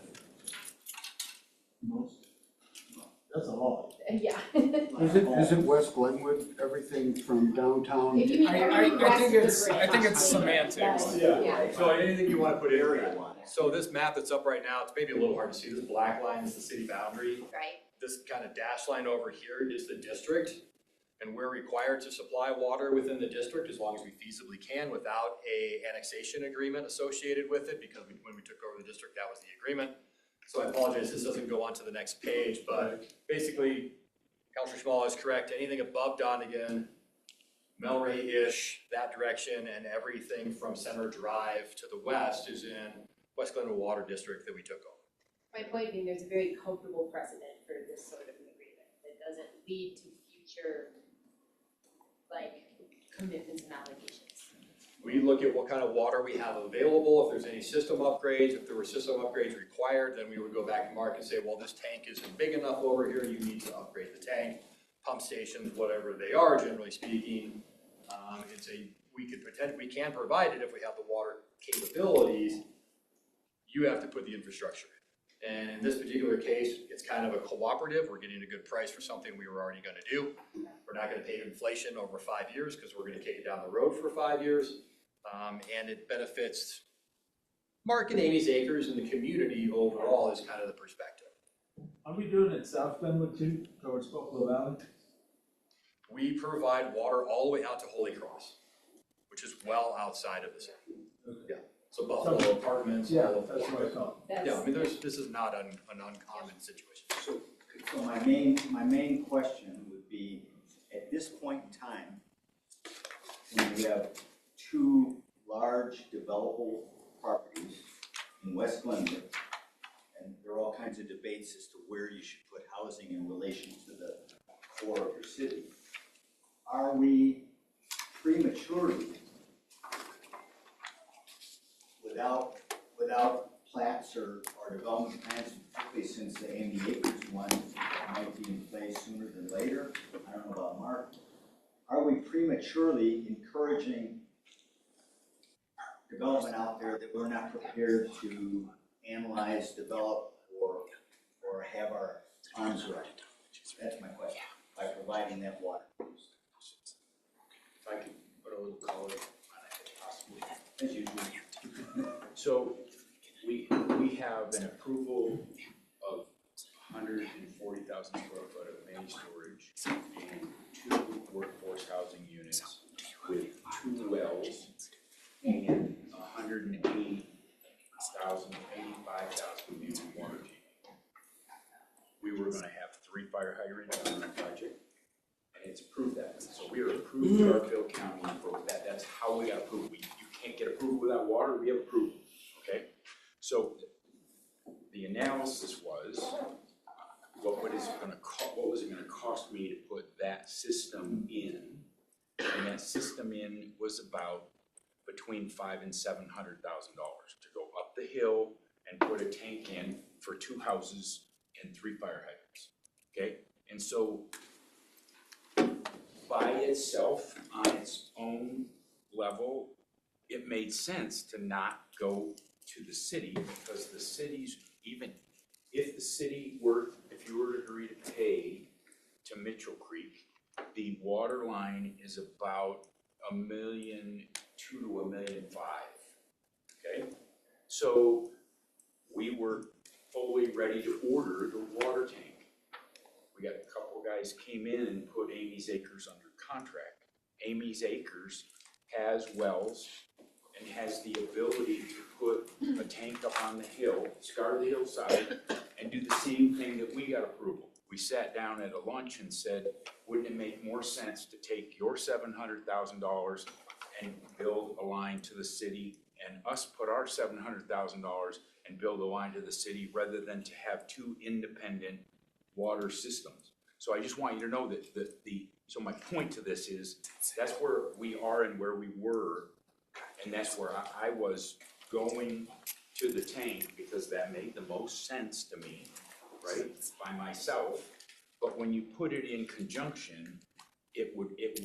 Most. That's a lot. Yeah. Isn't West Glenwood everything from downtown? If you mean everything west of the bridge. I think it's semantics. Yeah. So anything you want to put area. So this map that's up right now, it's maybe a little hard to see. This black line is the city boundary. Right. This kind of dash line over here is the district. And we're required to supply water within the district as long as we feasibly can without a annexation agreement associated with it, because when we took over the district, that was the agreement. So I apologize, this doesn't go on to the next page, but basically, Counselor Small is correct. Anything above Donegan, Melray-ish, that direction, and everything from Center Drive to the west is in West Glenwood Water District that we took over. My point being, there's a very comfortable precedent for this sort of an agreement that doesn't lead to future, like, commitments and obligations. We look at what kind of water we have available, if there's any system upgrades. If there were system upgrades required, then we would go back to Mark and say, well, this tank isn't big enough over here, you need to upgrade the tank. Pump stations, whatever they are, generally speaking, we can provide it if we have the water capabilities. You have to put the infrastructure in. And in this particular case, it's kind of a cooperative. We're getting a good price for something we were already gonna do. We're not gonna pay inflation over 5 years because we're gonna kick it down the road for 5 years. And it benefits Mark and Amy's Acres and the community overall is kind of the perspective. Are we doing it South Glenwood too, towards Buffalo Valley? We provide water all the way out to Holy Cross, which is well outside of the city. Yeah, so Buffalo apartments, all of That's what I thought. Yeah, I mean, this is not an uncommon situation. So my main question would be, at this point in time, when we have two large developable properties in West Glenwood, and there are all kinds of debates as to where you should put housing in relation to the core of your city, are we prematurely, without plats or development plans, particularly since the Amy Acres one might be in place sooner than later? I don't know about Mark. Are we prematurely encouraging development out there that we're not prepared to analyze, develop, or have our arms around? That's my question, by providing that water. If I could put a little color on it, possibly. As usual. So we have an approval of 140,000 square foot of main storage and 2 workforce housing units with 2 wells and 85,000 units of water tank. We were gonna have 3 fire hydrants on our project, and it's approved that. So we are approved in Garfield County for that. That's how we got approved. You can't get approval without water. We have approval, okay? So the analysis was, what was it gonna cost me to put that system in? And that system in was about between $500,000 and $700,000 to go up the hill and put a tank in for 2 houses and 3 fire hydrants, okay? And so by itself, on its own level, it made sense to not go to the city, because the cities, even if you were to agree to pay to Mitchell Creek, the water line is about $1.2 million to $1.5 million, okay? So we were fully ready to order the water tank. We got a couple guys came in and put Amy's Acres under contract. Amy's Acres has wells and has the ability to put a tank up on the hill, scar the hillside, and do the same thing that we got approval. We sat down at a lunch and said, wouldn't it make more sense to take your $700,000 and build a line to the city, and us put our $700,000 and build a line to the city, rather than to have 2 independent water systems? So I just want you to know that so my point to this is, that's where we are and where we were, and that's where I was going to the tank, because that made the most sense to me, right, by myself. But when you put it in conjunction, it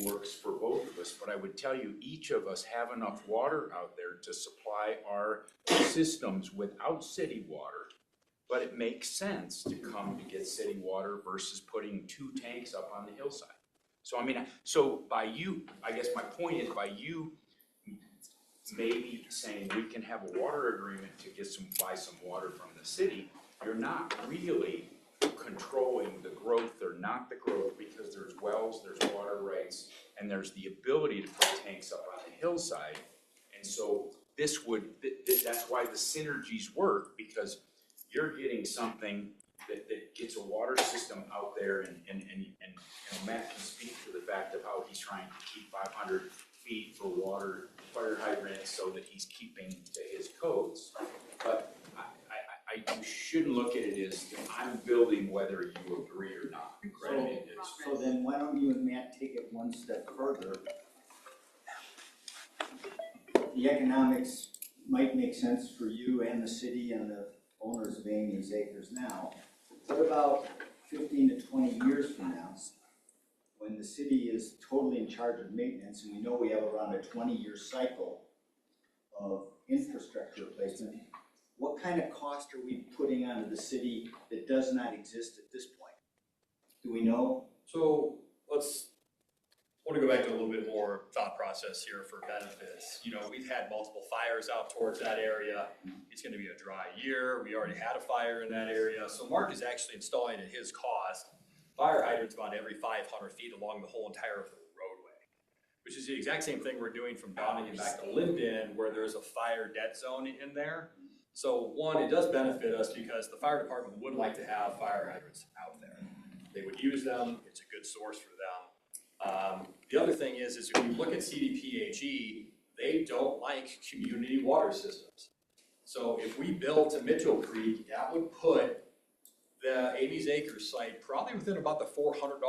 works for both of us. But I would tell you, each of us have enough water out there to supply our systems without city water. But it makes sense to come to get city water versus putting 2 tanks up on the hillside. So I mean, so by you, I guess my point is, by you maybe saying we can have a water agreement to buy some water from the city, you're not really controlling the growth or not the growth, because there's wells, there's water rights, and there's the ability to put tanks up on the hillside. And so that's why the synergies work, because you're getting something that gets a water system out there, and Matt can speak to the fact of how he's trying to keep 500 feet for water fire hydrants so that he's keeping to his codes. But you shouldn't look at it as, I'm building whether you agree or not. Right? So then why don't you and Matt take it one step further? the economics might make sense for you and the city and the owners of Amy's Acres now. What about 15 to 20 years from now, when the city is totally in charge of maintenance, and we know we have around a 20-year cycle of infrastructure replacement? What kind of cost are we putting onto the city that does not exist at this point? Do we know? So I want to go back to a little bit more thought process here for benefits. You know, we've had multiple fires out towards that area. It's going to be a dry year. We already had a fire in that area. So Mark is actually installing at his cost fire hydrants about every 500 feet along the whole entire roadway, which is the exact same thing we're doing from Donington back to Linden, where there's a fire dead zone in there. So one, it does benefit us because the fire department would like to have fire hydrants out there. They would use them. It's a good source for them. The other thing is if you look at CDPHE, they don't like community water systems. So if we built a Mitchell Creek, that would put the Amy's Acres site probably within about the 400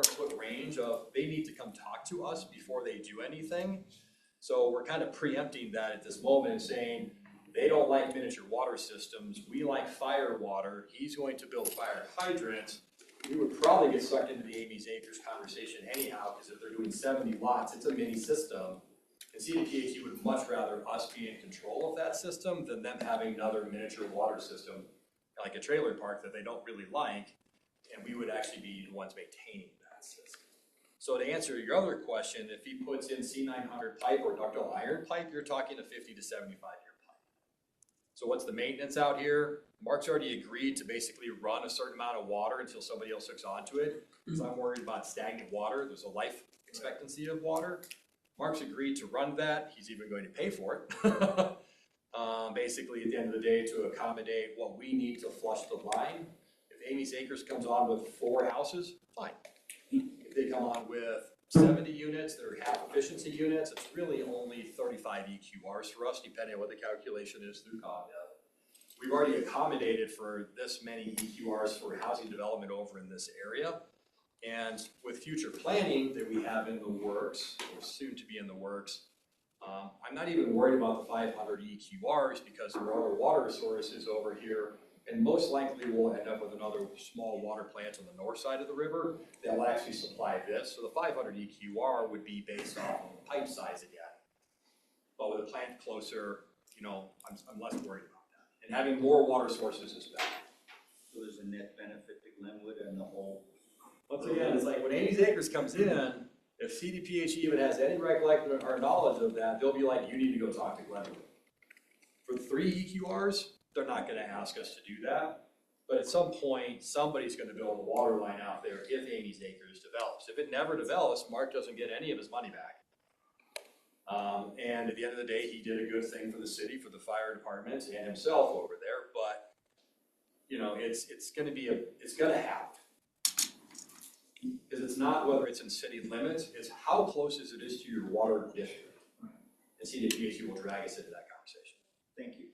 foot range of they need to come talk to us before they do anything. So we're kind of preempting that at this moment and saying they don't like miniature water systems. We like fire water. He's going to build fire hydrants. We would probably get sucked into the Amy's Acres conversation anyhow, because if they're doing 70 lots, it's a mini system. And CDPHE would much rather us be in control of that system than them having another miniature water system, like a trailer park that they don't really like, and we would actually be the ones maintaining that system. So to answer your other question, if he puts in C900 pipe or ductile iron pipe, you're talking a 50 to 75 year pipe. So what's the maintenance out here? Mark's already agreed to basically run a certain amount of water until somebody else hooks onto it. So I'm worried about stagnant water. There's a life expectancy of water. Mark's agreed to run that. He's even going to pay for it. Basically, at the end of the day, to accommodate what we need to flush the line. If Amy's Acres comes on with 4 houses, fine. If they come on with 70 units that are half efficiency units, it's really only 35 EQRs for us, depending on what the calculation is through ComDev. We've already accommodated for this many EQRs for housing development over in this area. And with future planning that we have in the works, or soon to be in the works, I'm not even worried about the 500 EQRs because there are other water sources over here, and most likely we'll end up with another small water plant on the north side of the river that will actually supply this. So the 500 EQR would be based off of the pipe size again. But with a plant closer, you know, I'm less worried about that. And having more water sources is better. So there's a net benefit to Glenwood and the whole. Once again, it's like when Amy's Acres comes in, if CDPHE even has any recollection or knowledge of that, they'll be like, you need to go talk to Glenwood. For 3 EQRs, they're not going to ask us to do that. But at some point, somebody's going to build a water line out there if Amy's Acres develops. If it never develops, Mark doesn't get any of his money back. And at the end of the day, he did a good thing for the city, for the fire department, and himself over there. But you know, it's going to happen. Because it's not whether it's in city limits, it's how close is it to your water district. And CDPHE will drag us into that conversation. Thank you.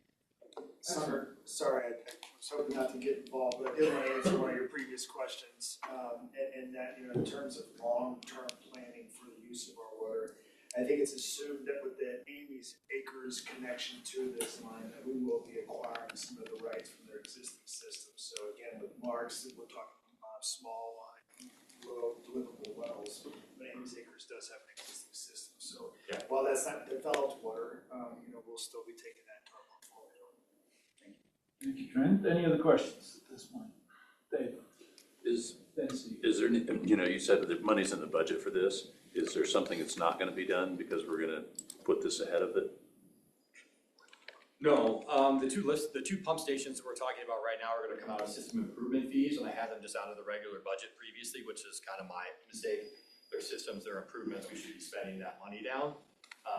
Sorry, I was hoping not to get involved, but I did want to answer one of your previous questions. And that, you know, in terms of long-term planning for the use of our water, I think it's assumed that with the Amy's Acres connection to this line, that we will be acquiring some of the rights from their existing system. So again, with Mark's, we're talking small line, low deliverable wells, but Amy's Acres does have an existing system. So yeah. While that's not developed water, you know, we'll still be taking that into our portfolio. Thank you. Thank you, Trent. Any other questions at this point? Dave? Is there, you know, you said that the money's in the budget for this. Is there something that's not going to be done because we're going to put this ahead of it? No, the two pump stations that we're talking about right now are going to come out of system improvement fees, and I had them just out of the regular budget previously, which is kind of my mistake. They're systems, they're improvements, we should be spending that money down.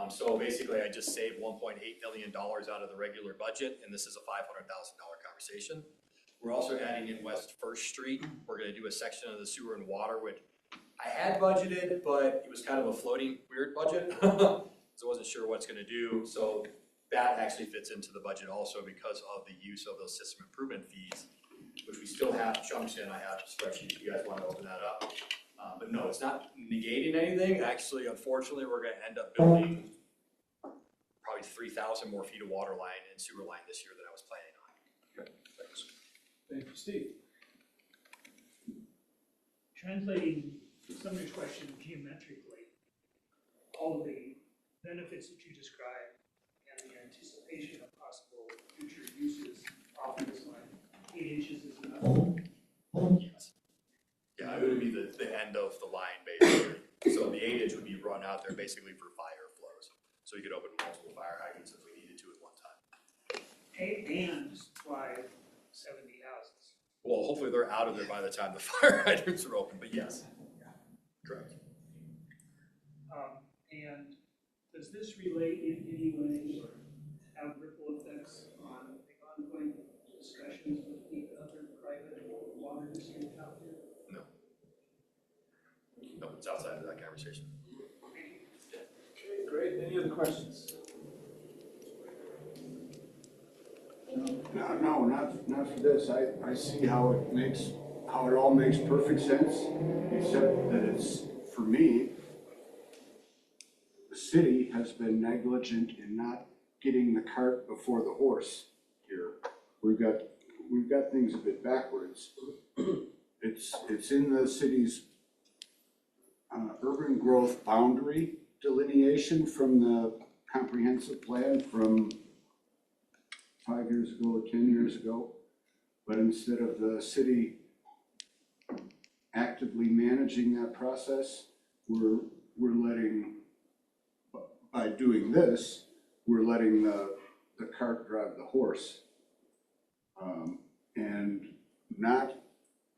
So basically I just saved $1.8 million out of the regular budget, and this is a $500,000 conversation. We're also adding in West First Street. We're going to do a section of the sewer and water, which I had budgeted, but it was kind of a floating weird budget. So I wasn't sure what it's going to do. So that actually fits into the budget also because of the use of those system improvement fees, which we still have chunks in. I have a spreadsheet if you guys want to open that up. But no, it's not negating anything. Actually, unfortunately, we're going to end up building probably 3,000 more feet of water line and sewer line this year than I was planning on. Okay, thanks. Thank you, Steve. Translating somebody's question geometrically, all of the benefits that you described and the anticipation of possible future uses off this line, 8 inches is enough. Yes. Yeah, it would be the end of the line basically. So the 8 inch would be run out there basically for fire flows. So you could open multiple fire hydrants if we needed to at one time. And supply 70 houses. Well, hopefully they're out of there by the time the fire hydrants are open, but yes. Correct. And does this relate in any way or have ripple effects on the ongoing discussions with the other private water districts out there? No. No, it's outside of that conversation. Okay, great. Any other questions? No, not for this. I see how it all makes perfect sense, except that it's, for me, the city has been negligent in not getting the cart before the horse here. We've got things a bit backwards. It's in the city's urban growth boundary delineation from the comprehensive plan from 5 years ago or 10 years ago. But instead of the city actively managing that process, we're letting, by doing this, we're letting the cart drive the horse. And not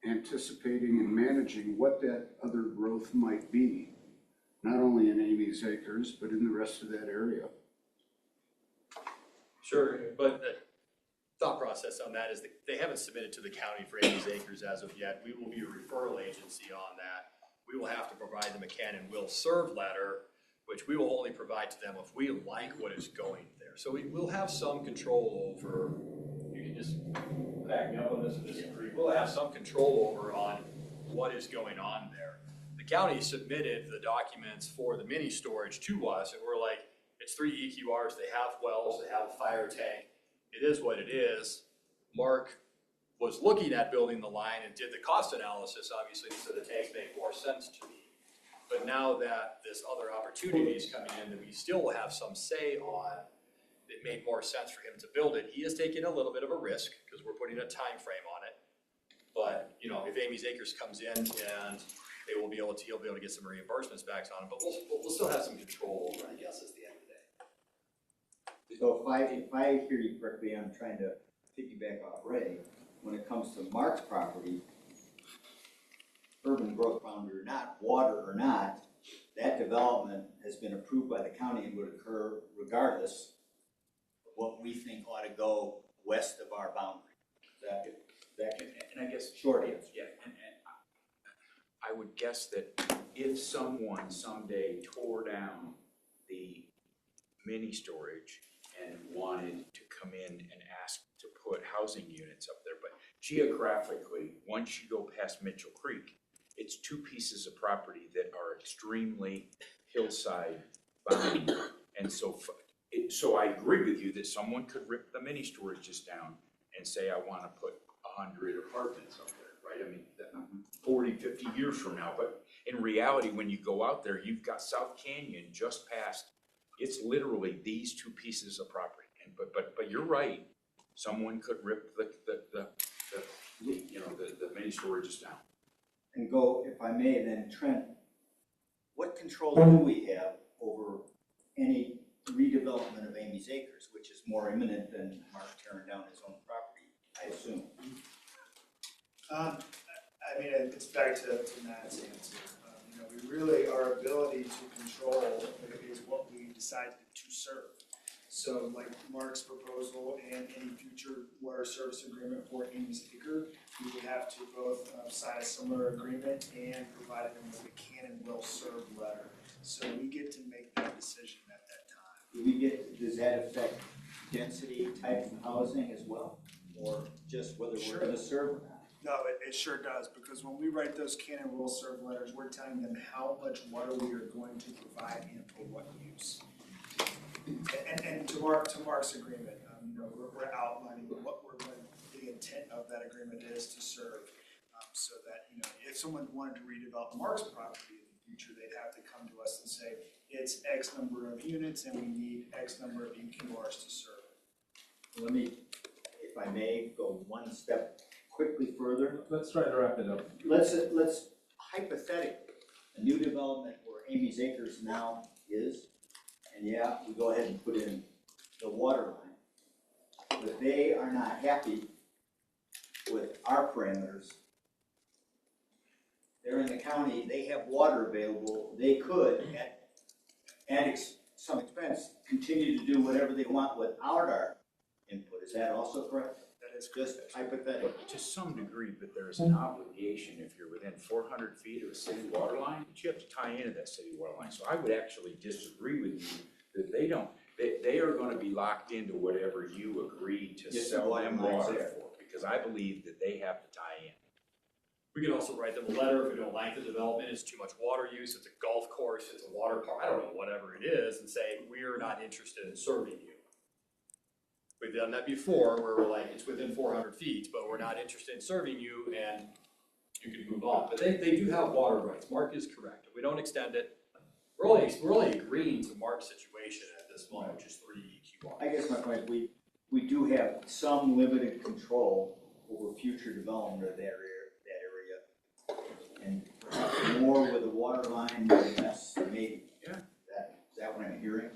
anticipating and managing what that other growth might be, not only in Amy's Acres, but in the rest of that area. Sure, but the thought process on that is that they haven't submitted to the county for Amy's Acres as of yet. We will be a referral agency on that. We will have to provide them a can and will serve letter, which we will only provide to them if we like what is going there. So we will have some control over, you can just back me up on this and disagree, we'll have some control over on what is going on there. The county submitted the documents for the mini storage to us and we're like, it's 3 EQRs, they have wells, they have a fire tank. It is what it is. Mark was looking at building the line and did the cost analysis, obviously, so the tanks make more sense to me. But now that this other opportunity is coming in that we still will have some say on, it made more sense for him to build it. He is taking a little bit of a risk because we're putting a time frame on it. But, you know, if Amy's Acres comes in and he'll be able to get some reimbursements back on it, but we'll still have some control over it, I guess, is the end of the day. So if I hear you correctly, I'm trying to piggyback off Ray. When it comes to Mark's property, urban growth boundary or not, water or not, that development has been approved by the county and would occur regardless of what we think ought to go west of our boundary. And I guess, Short answer. yeah, and I would guess that if someone someday tore down the mini storage and wanted to come in and ask to put housing units up there, but geographically, once you go past Mitchell Creek, it's 2 pieces of property that are extremely hillside bound. And so I agree with you that someone could rip the mini storages down and say, I want to put 100 apartments up there, right? I mean, 40, 50 years from now. But in reality, when you go out there, you've got South Canyon just past, it's literally these 2 pieces of property. And but you're right. Someone could rip the mini storages down. And go, if I may, then Trent, what control do we have over any redevelopment of Amy's Acres, which is more imminent than Mark tearing down his own property, I assume? I mean, it's back to Matt's answer. We really, our ability to control is what we decide to serve. So like Mark's proposal and any future water service agreement for Amy's Acre, we would have to both sign a similar agreement and provide them with a can and will serve letter. So we get to make that decision at that time. Does that affect density, type of housing as well? Or just whether we're going to serve or not? No, it sure does, because when we write those can and will serve letters, we're telling them how much water we are going to provide and for what use. And to Mark's agreement, we're outlining what the intent of that agreement is to serve. So that, if someone wanted to redevelop Mark's property in the future, they'd have to come to us and say, it's X number of units and we need X number of EQRs to serve. Let me, if I may, go one step quickly further. Let's try to wrap it up. Let's hypothetically, a new development where Amy's Acres now is, and yeah, we go ahead and put in the water line, but they are not happy with our parameters. They're in the county, they have water available, they could, at some expense, continue to do whatever they want without our input. Is that also correct? That is just hypothetical. To some degree, but there is an obligation if you're within 400 feet of a city water line, that you have to tie into that city water line. So I would actually disagree with you that they are going to be locked into whatever you agree to sell them water for, because I believe that they have to tie in. We could also write them a letter if we don't like the development, it's too much water use, it's a golf course, it's a water park, I don't know, whatever it is, and say, we're not interested in serving you. We've done that before, where we're like, it's within 400 feet, but we're not interested in serving you, and you can move on. But they do have water rights, Mark is correct, if we don't extend it, we're only agreeing to Mark's situation at this moment, which is 3 EQRs. I guess my point is we do have some limited control over future development of that area. And more with the water line, less maybe. Yeah. Is that what I'm hearing?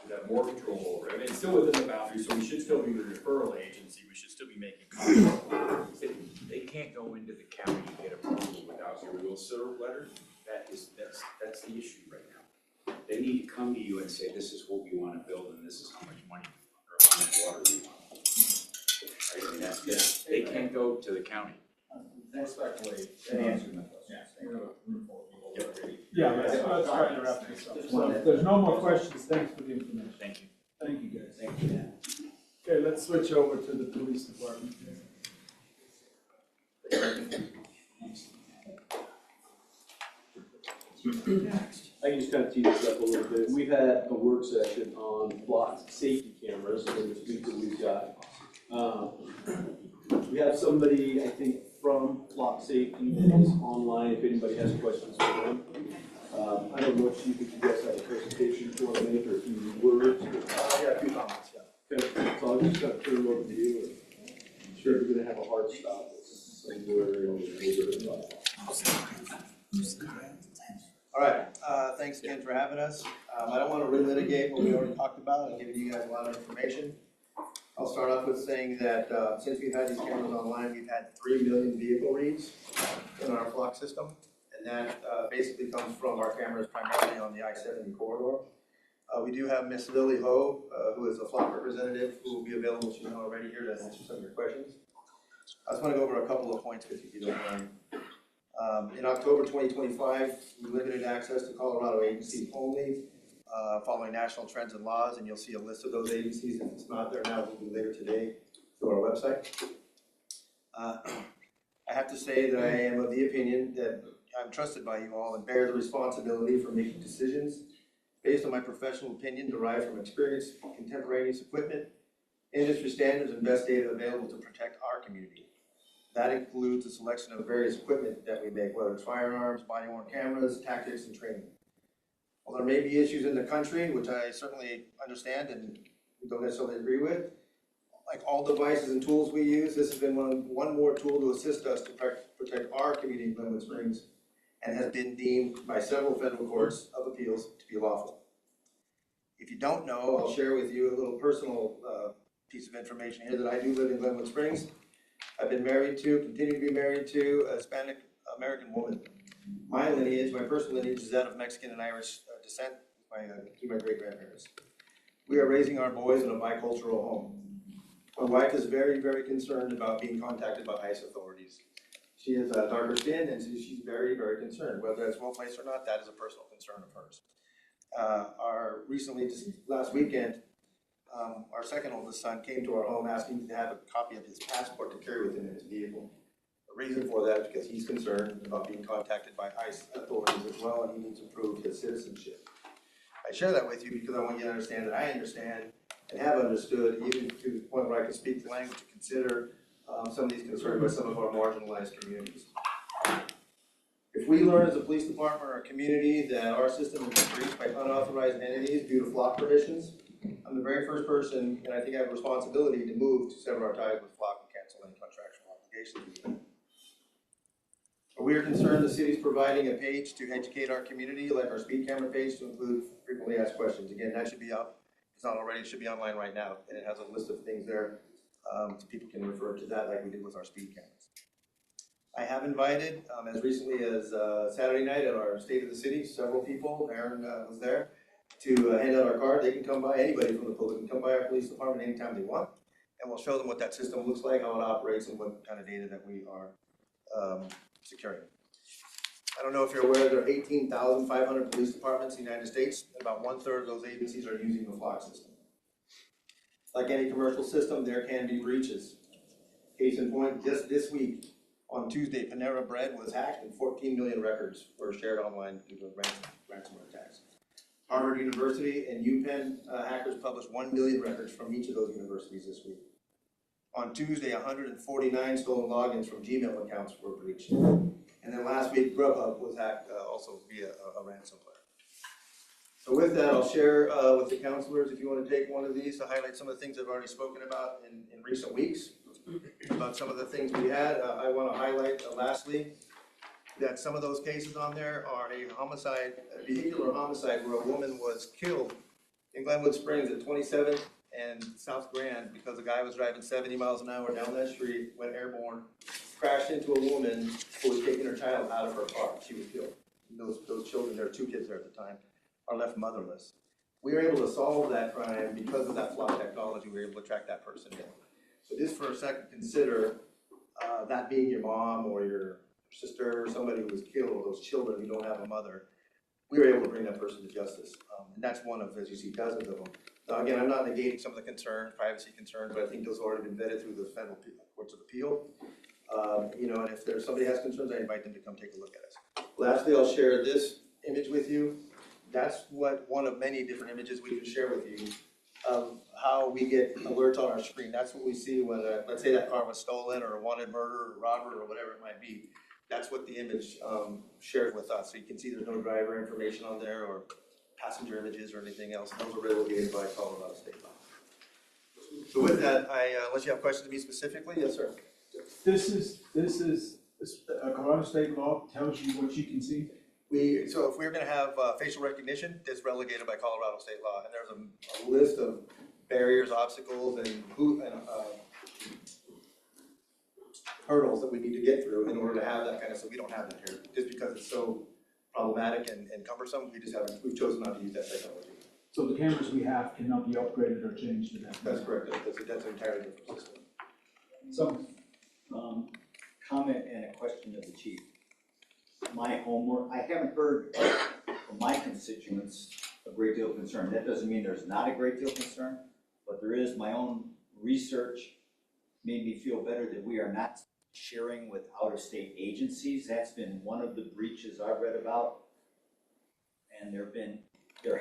We have more control over it. I mean, it's still within the boundaries, so we should still be the referral agency, we should still be making contact. They can't go into the county and get approval without your will serve letter. That's the issue right now. They need to come to you and say, this is what we want to build and this is how much money or how much water we want. I mean, they can't go to the county. Respectfully, that answers my question. Yeah, let's try to wrap this up. So if there's no more questions, thanks for the information. Thank you. Thank you, guys. Thank you. Okay, let's switch over to the police department. I can just kind of tee this up a little bit. We've had a work session on block safety cameras in this week that we've got. We have somebody, I think, from Flock Safety is online if anybody has questions for them. I don't know, Chief, if you guys have a presentation for them, make or a few words. Yeah, a few comments, yeah. Okay, so I'll just kind of turn it over to you. I'm sure we're going to have a hard stop somewhere in the neighborhood. All right, thanks again for having us. I don't want to relitigate what we already talked about and giving you guys a lot of information. I'll start off with saying that since we've had these cameras online, we've had 3 million vehicle reads in our Flock system. And that basically comes from our cameras primarily on the I-70 corridor. We do have Miss Lily Ho, who is a Flock representative, who will be available, she's not already here, to answer some of your questions. I just want to go over a couple of points with you, if you don't mind. In October 2025, we limited access to Colorado agencies only, following national trends and laws, and you'll see a list of those agencies. If it's not there now, it will be later today through our website. I have to say that I am of the opinion that I'm trusted by you all and bear the responsibility for making decisions based on my professional opinion derived from experience, contemporaneous equipment, industry standards, and best data available to protect our community. That includes the selection of various equipment that we make, whether it's firearms, body-worn cameras, tactics, and training. While there may be issues in the country, which I certainly understand and don't necessarily agree with, like all devices and tools we use, this has been one more tool to assist us to protect our community in Glenwood Springs, and has been deemed by several federal courts of appeals to be lawful. If you don't know, I'll share with you a little personal piece of information here that I do live in Glenwood Springs. I've been married to, continue to be married to, a Hispanic American woman. My lineage, my personal lineage, is that of Mexican and Irish descent through my great-grandparents. We are raising our boys in a bicultural home. My wife is very, very concerned about being contacted by ICE authorities. She has a darker skin, and she's very, very concerned. Whether that's well-placed or not, that is a personal concern of hers. Recently, just last weekend, our second oldest son came to our home asking to have a copy of his passport to carry with him in his vehicle. The reason for that is because he's concerned about being contacted by ICE authorities as well, and he needs to prove his citizenship. I share that with you because I want you to understand that I understand and have understood, even to the point where I can speak the language to consider some of these concerns by some of our marginalized communities. If we learn as a police department or a community that our system is breached by unauthorized entities due to flock permissions, I'm the very first person, and I think I have a responsibility to move to sever our ties with flock and cancel any contractual obligations. We are concerned the city's providing a page to educate our community, like our speed camera page, to include frequently asked questions. Again, that should be up. If it's not already, it should be online right now, and it has a list of things there, so people can refer to that like we did with our speed cameras. I have invited, as recently as Saturday night at our State of the City, several people, Aaron was there, to hand out our card. They can come by, anybody from the public can come by our police department anytime they want, and we'll show them what that system looks like, how it operates, and what kind of data that we are securing. I don't know if you're aware, there are 18,500 police departments in the United States, and about 1/3 of those agencies are using the flock system. Like any commercial system, there can be breaches. Case in point, just this week, on Tuesday, Panera Bread was hacked and 14 million records were shared online due to ransomware attacks. Harvard University and UPenn hackers published 1 million records from each of those universities this week. On Tuesday, 149 stolen logins from Gmail accounts were breached. And then last week, Grubhub was hacked also via a ransomware. So with that, I'll share with the counselors, if you want to take one of these to highlight some of the things I've already spoken about in recent weeks, about some of the things we had. I want to highlight lastly, that some of those cases on there are a homicide, a vehicular homicide where a woman was killed in Glenwood Springs at 27th and South Grand because a guy was driving 70 miles an hour down that street, went airborne, crashed into a woman who was taking her child out of her car. She was killed. And those children, there were 2 kids there at the time, are left motherless. We were able to solve that crime because of that flock technology. We were able to track that person down. So just for a second, consider that being your mom or your sister or somebody who was killed, or those children who don't have a mother. We were able to bring that person to justice. And that's one of, as you see, dozens of them. Now, again, I'm not negating some of the concerns, privacy concerns, but I think those have already been vetted through the federal courts of appeal. You know, and if there's somebody has concerns, I invite them to come take a look at us. Lastly, I'll share this image with you. That's one of many different images we can share with you of how we get alerts on our screen. That's what we see when, let's say that car was stolen or a wanted murder or robbery or whatever it might be. That's what the image shares with us. So you can see there's no driver information on there or passenger images or anything else. Those are relegated by Colorado State law. So with that, unless you have questions to me specifically, yes, sir. This is Colorado State law tells you what you can see. So if we're going to have facial recognition, it's relegated by Colorado State law, and there's a list of barriers, obstacles, and hurdles that we need to get through in order to have that kind of stuff. We don't have that here, just because it's so problematic and cumbersome. We've chosen not to use that technology. So the cameras we have cannot be upgraded or changed to that. That's correct. That's an entirely different system. Some comment and a question to the chief. My homework, I haven't heard from my constituents a great deal of concern. That doesn't mean there's not a great deal of concern, but there is. My own research made me feel better that we are not sharing with out-of-state agencies. That's been one of the breaches I've read about. And there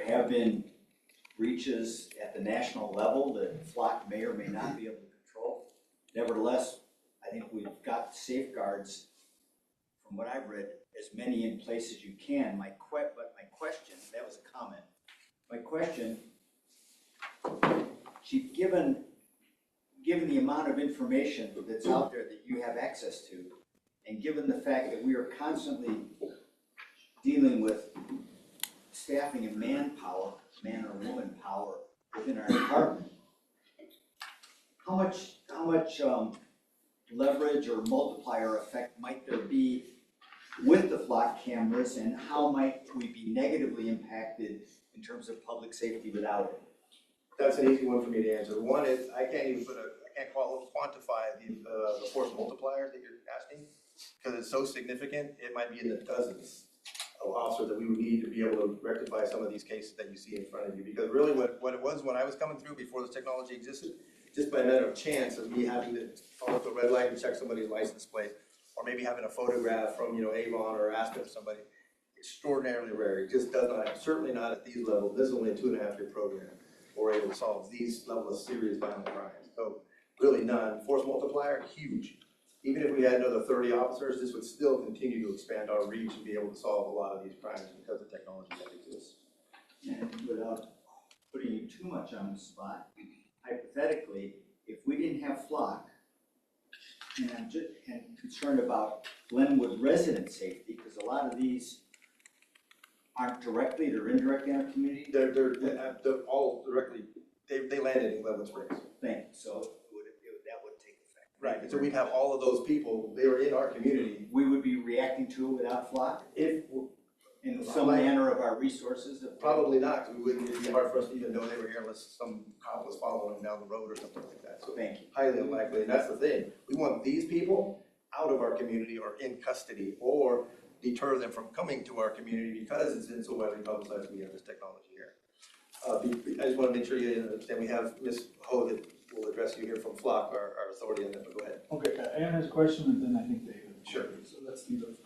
have been breaches at the national level that Flock may or may not be able to control. Nevertheless, I think we've got safeguards, from what I've read, as many in place as you can. But my question, that was a comment. My question, Chief, given the amount of information that's out there that you have access to, and given the fact that we are constantly dealing with staffing and manpower, man or woman power within our department, how much leverage or multiplier effect might there be with the flock cameras, and how might we be negatively impacted in terms of public safety without it? That's an easy one for me to answer. One is I can't quantify the force multiplier that you're asking, because it's so significant. It might be in the dozens of officers that we would need to be able to rectify some of these cases that you see in front of you. Because really what it was when I was coming through before this technology existed, just by a matter of chance of me having to follow the red light and check somebody's license plate, or maybe having a photograph from Avon or Aspen or somebody, extraordinarily rare. It just does not, certainly not at these levels. This is only a 2.5-year program. We're able to solve these level of serious violent crimes. So really none. Force multiplier, huge. Even if we had another 30 officers, this would still continue to expand our reach and be able to solve a lot of these crimes because of technology that exists. And without putting you too much on the spot, hypothetically, if we didn't have Flock, and I'm just concerned about Glenwood resident safety, because a lot of these aren't directly, they're indirectly in our community. They're all directly, they landed in Glenwood Springs. Thank you. So that would take effect. Right, and so we'd have all of those people, they were in our community. We would be reacting to it without Flock? If in some manner of our resources? Probably not, because it'd be hard for us to even know they were here unless some cop was following down the road or something like that. So thank you. Highly unlikely, and that's the thing. We want these people out of our community or in custody, or deter them from coming to our community because it's been so widely publicized. We have this technology here. I just want to make sure you understand we have Ms. Ho that will address you here from Flock, our authority on that, but go ahead. Okay, Ann has a question and then I think David. Sure. So let's do those.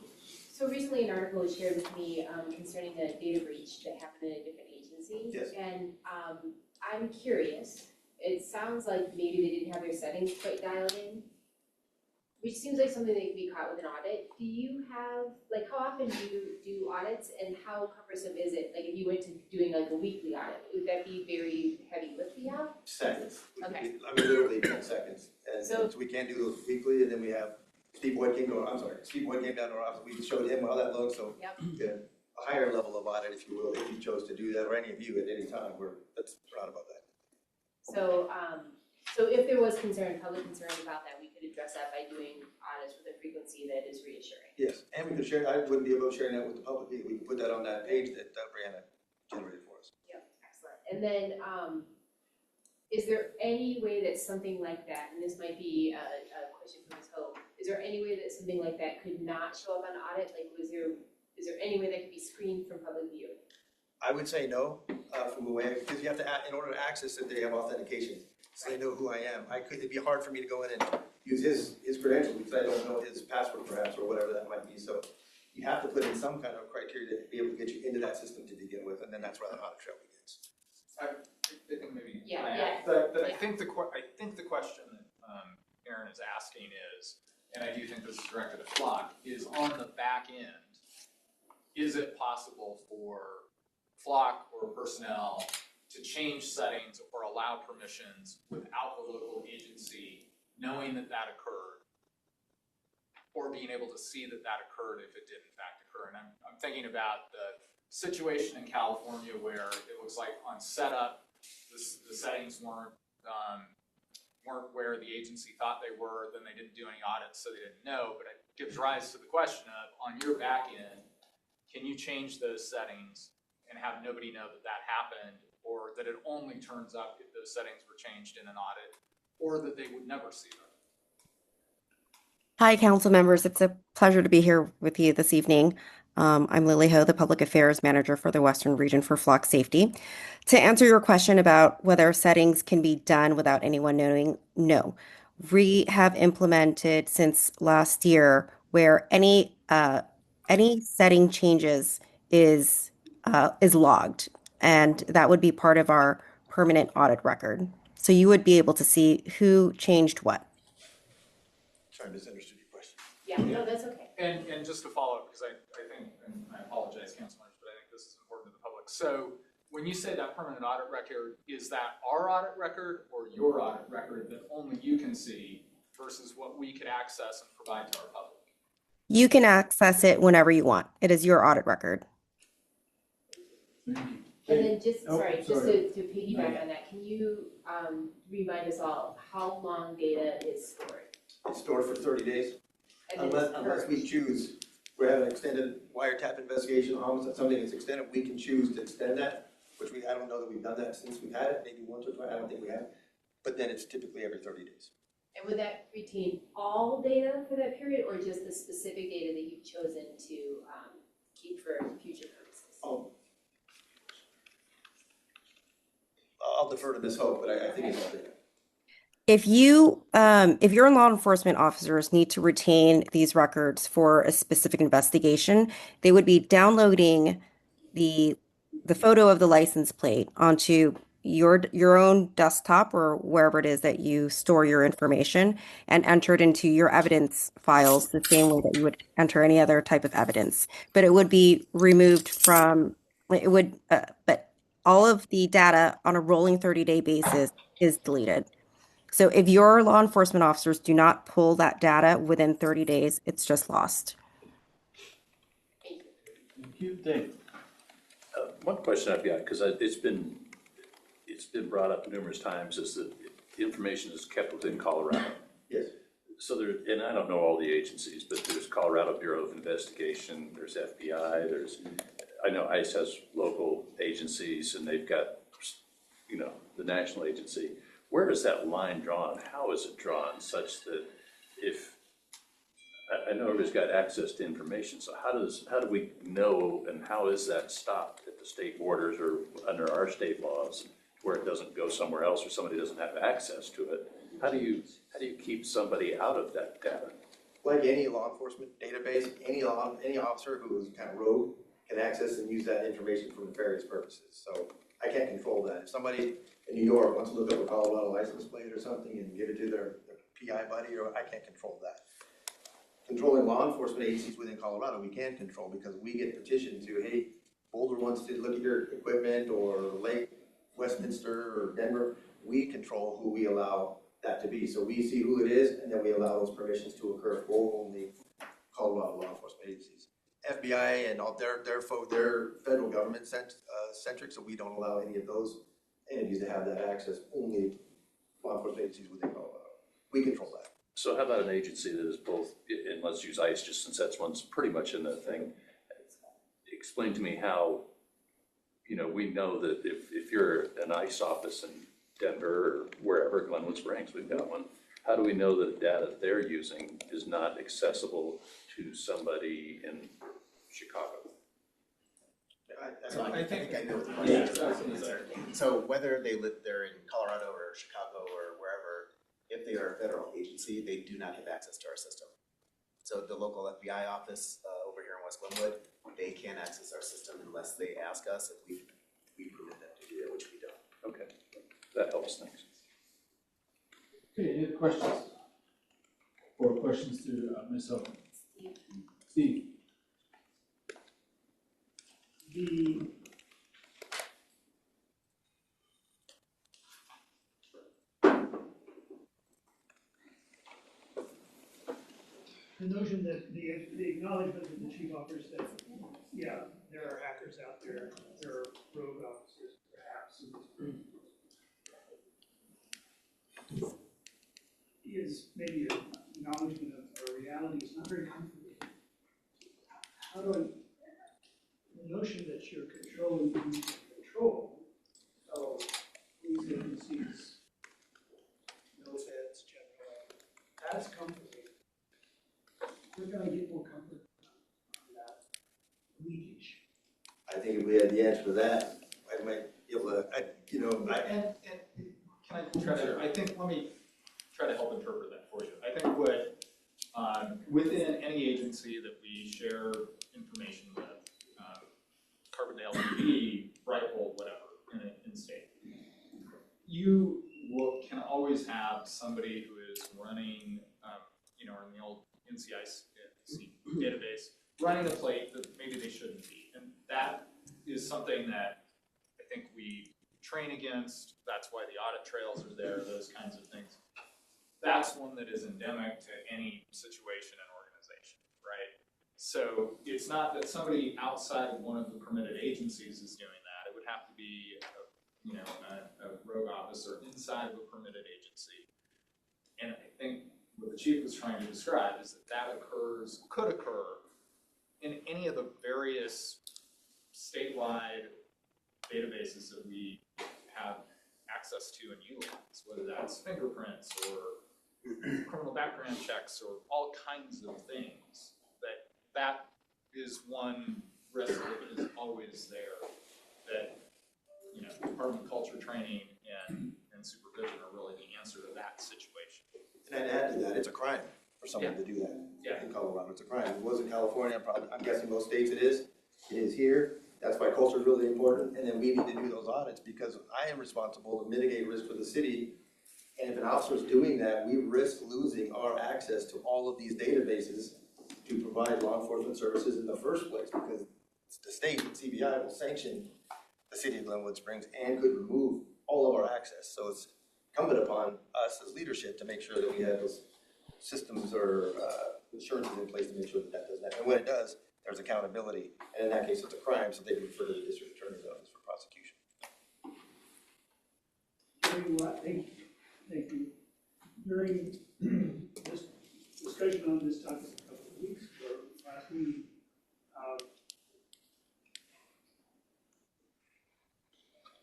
So recently an article was shared with me concerning a data breach that happened in a different agency. Yes. And I'm curious, it sounds like maybe they didn't have their settings quite dialed in, which seems like something that could be caught with an audit. Do you have, like, how often do you do audits and how cumbersome is it? Like if you went to doing like a weekly audit, would that be very heavy lifting out? Seconds. Okay. I mean, literally 10 seconds. And So we can't do those weekly, and then we have Steve Boyd came down to our office, we showed him how that looks, so Yep. a higher level of audit, if you will, if you chose to do that, or any of you at any time, we're proud about that. So, so if there was public concern about that, we could address that by doing audits with a frequency that is reassuring. Yes, and we could share, I wouldn't be about sharing that with the public either. We can put that on that page that Brianna generated for us. Yep, excellent. And then, is there any way that something like that, and this might be a question for Ms. Hope, is there any way that something like that could not show up on audit? Like, is there any way that could be screened from public view? I would say no, from the way, because you have to, in order to access it, they have authentication. So they know who I am. It'd be hard for me to go in and use his credentials because I don't know his password perhaps, or whatever that might be. So you have to put in some kind of criteria to be able to get you into that system to begin with, and then that's where the audit trail begins. I think maybe. Yeah. I think the question that Aaron is asking is, and I do think this is directed at Flock, is on the back end, is it possible for Flock or personnel to change settings or allow permissions without the local agency knowing that that occurred, or being able to see that that occurred if it did in fact occur? And I'm thinking about the situation in California where it looks like on setup, the settings weren't where the agency thought they were, then they didn't do any audits, so they didn't know. But it gives rise to the question of, on your back end, can you change those settings and have nobody know that that happened, or that it only turns up if those settings were changed in an audit, or that they would never see them? Hi, council members. It's a pleasure to be here with you this evening. I'm Lily Ho, the Public Affairs Manager for the Western Region for Flock Safety. To answer your question about whether settings can be done without anyone knowing, no. We have implemented since last year where any setting changes is logged, and that would be part of our permanent audit record. So you would be able to see who changed what. Sorry, I misunderstood your question. Yeah, no, that's okay. And just to follow up, because I think, and I apologize, council members, but I think this is important to the public. So when you say that permanent audit record, is that our audit record or your audit record that only you can see versus what we could access and provide to our public? You can access it whenever you want. It is your audit record. And then just, sorry, just to piggyback on that, can you remind us all how long data is stored? It's stored for 30 days. And then Unless we choose, we're having an extended wiretap investigation, something that's extended, we can choose to extend that, which I don't know that we've done that since we've had it, maybe once or twice, I don't think we have. But then it's typically every 30 days. And would that retain all data for that period, or just the specific data that you've chosen to keep for future purposes? I'll defer to Ms. Hope, but I think it's all data. if your law enforcement officers need to retain these records for a specific investigation, they would be downloading the photo of the license plate onto your own desktop or wherever it is that you store your information and enter it into your evidence files the same way that you would enter any other type of evidence. But it would be removed from but all of the data on a rolling 30-day basis is deleted. So if your law enforcement officers do not pull that data within 30 days, it's just lost. Thank you, Dave. One question I've got, because it's been brought up numerous times, is that the information is kept within Colorado. Yes. So there, and I don't know all the agencies, but there's Colorado Bureau of Investigation, there's FBI, I know ICE has local agencies, and they've got, the national agency. Where is that line drawn? How is it drawn such that I know everybody's got access to information, so how do we know, and how is that stopped at the state borders or under our state laws where it doesn't go somewhere else or somebody doesn't have access to it? How do you keep somebody out of that data? Like any law enforcement database, any officer who is kind of rogue can access and use that information for nefarious purposes. So I can't control that. If somebody in New York wants to look up a Colorado license plate or something and give it to their PI buddy, or I can't control that. Controlling law enforcement agencies within Colorado, we can control because we get petitioned to, hey, Boulder wants to look at your equipment, or Lake Westminster or Denver. We control who we allow that to be. So we see who it is, and then we allow those permissions to occur for only Colorado law enforcement agencies. FBI and all their federal government centric, so we don't allow any of those entities to have that access. Only law enforcement agencies within Colorado. We control that. So how about an agency that is both, and let's use ICE just since that's one's pretty much in that thing. Explain to me how, we know that if you're an ICE office in Denver or wherever, Glenwood Springs, we've got one. How do we know that the data they're using is not accessible to somebody in Chicago? I think I know what the question is. So whether they live there in Colorado or Chicago or wherever, if they are a federal agency, they do not have access to our system. So the local FBI office over here in West Glenwood, they can't access our system unless they ask us if we permit them to do it, which we don't. Okay, that helps, thanks. Okay, any other questions? Or questions to Ms. Owen? Steve. The notion that the acknowledgement that the chief offers that, yeah, there are hackers out there, there are rogue officers, perhaps, is maybe an acknowledgement of a reality. It's not very comforting. How do the notion that you're controlling who you can control, so police agencies, no feds, general, that's comforting. We're gonna get more comfort on that leakage. I think if we had the answer to that, I might be able to, And can I try to, let me try to help interpret that for you. I think what, within any agency that we share information with, Carbondale, LTV, Brighthold, whatever, in state, you can always have somebody who is running, in the old NCIC database, running a plate that maybe they shouldn't be. And that is something that I think we train against. That's why the audit trails are there, those kinds of things. That's one that is endemic to any situation and organization, right? So it's not that somebody outside of one of the permitted agencies is doing that. It would have to be a rogue officer inside of a permitted agency. And I think what the chief was trying to describe is that could occur in any of the various statewide databases that we have access to and utilize, whether that's fingerprints or criminal background checks or all kinds of things. That is one risk that is always there, that Department of Culture training and supervision are really the answer to that situation. And I'd add to that, it's a crime for someone to do that. Yeah. In Colorado, it's a crime. It was in California, probably, I'm guessing most states it is. It is here. That's why culture is really important. And then we need to do those audits because I am responsible to mitigate risk for the city. And if an officer is doing that, we risk losing our access to all of these databases to provide law enforcement services in the first place, because the state, CBI, will sanction the city of Glenwood Springs and could remove all of our access. So it's incumbent upon us as leadership to make sure that we have those systems or insurances in place to make sure that that does that. And when it does, there's accountability. And in that case, it's a crime, so they can refer to the district attorney's office for prosecution. Thank you. During this discussion on this topic a couple of weeks ago, last meeting,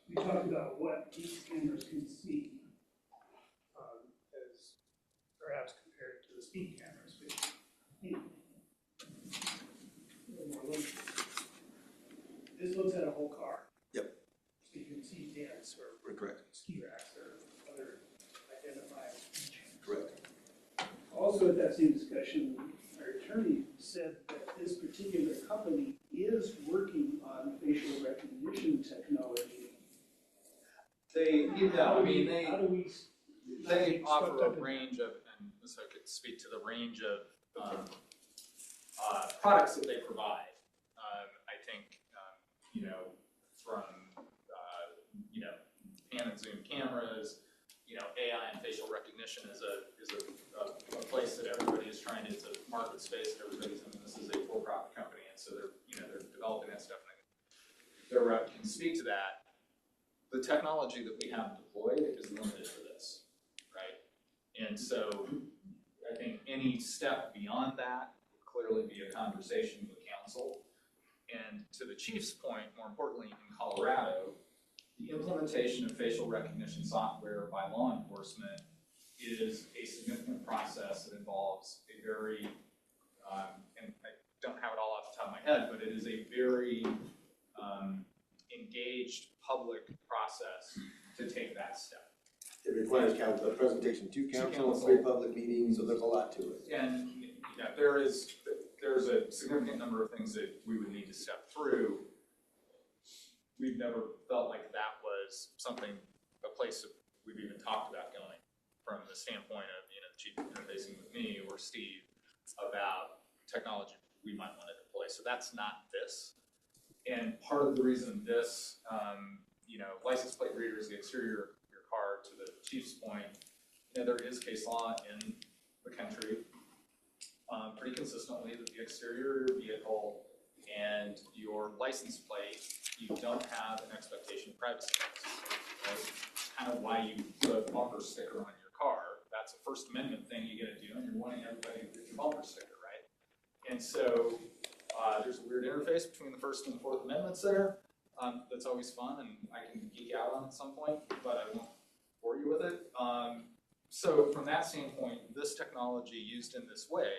we talked about what these cameras can see, as perhaps compared to the speed cameras, which this looks at a whole car. Yep. So you can see dents or Correct. ski racks or other identifiable features. Correct. Also at that same discussion, our attorney said that this particular company is working on facial recognition technology. They, How do we they offer a range of, and so I could speak to the range of products that they provide. I think, from, pan and zoom cameras, AI and facial recognition is a place that everybody is trying to, it's a market space that everybody's in. This is a for-profit company, and so they're developing that stuff. And their rep can speak to that. The technology that we have deployed is limited for this, right? And so I think any step beyond that would clearly be a conversation with council. And to the chief's point, more importantly, in Colorado, the implementation of facial recognition software by law enforcement is a significant process that involves a very, and I don't have it all off the top of my head, but it is a very engaged public process to take that step. It requires a presentation to council, 3 public meetings, so there's a lot to it. And there's a significant number of things that we would need to step through. We've never felt like that was something, a place that we've even talked about going from the standpoint of, the chief interfacing with me or Steve about technology we might want to deploy. So that's not this. And part of the reason this, license plate readers, the exterior of your car, to the chief's point, there is case law in the country pretty consistently that the exterior of your vehicle and your license plate, you don't have an expectation of privacy. Right? It's kind of why you put a bumper sticker on your car. That's a First Amendment thing you gotta do, and you're wanting everybody to get your bumper sticker, right? And so there's a weird interface between the First and the Fourth Amendments there. That's always fun, and I can geek out on at some point, but I won't bore you with it. So from that standpoint, this technology used in this way,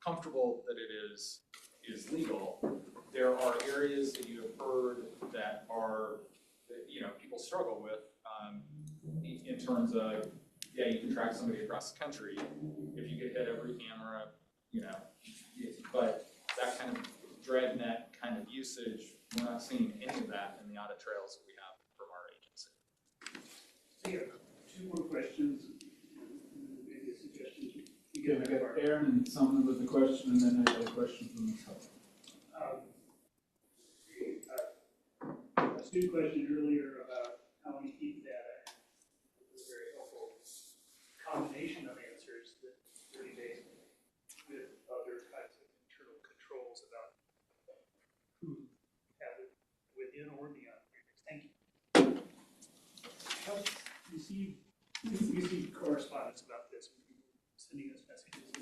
comfortable that it is legal. There are areas that you have heard that are, people struggle with in terms of, you can track somebody across the country if you get hit every camera, but that kind of dragnet kind of usage, we're not seeing any of that in the audit trails that we have from our agency. So yeah, 2 more questions, and maybe a suggestion. Okay, we got Aaron and someone with a question, and then I got a question from myself. A student question earlier about how we keep data. It was a very helpful combination of answers that really based with other types of internal controls about who has it within or beyond. Thank you. You see correspondence about this, sending us messages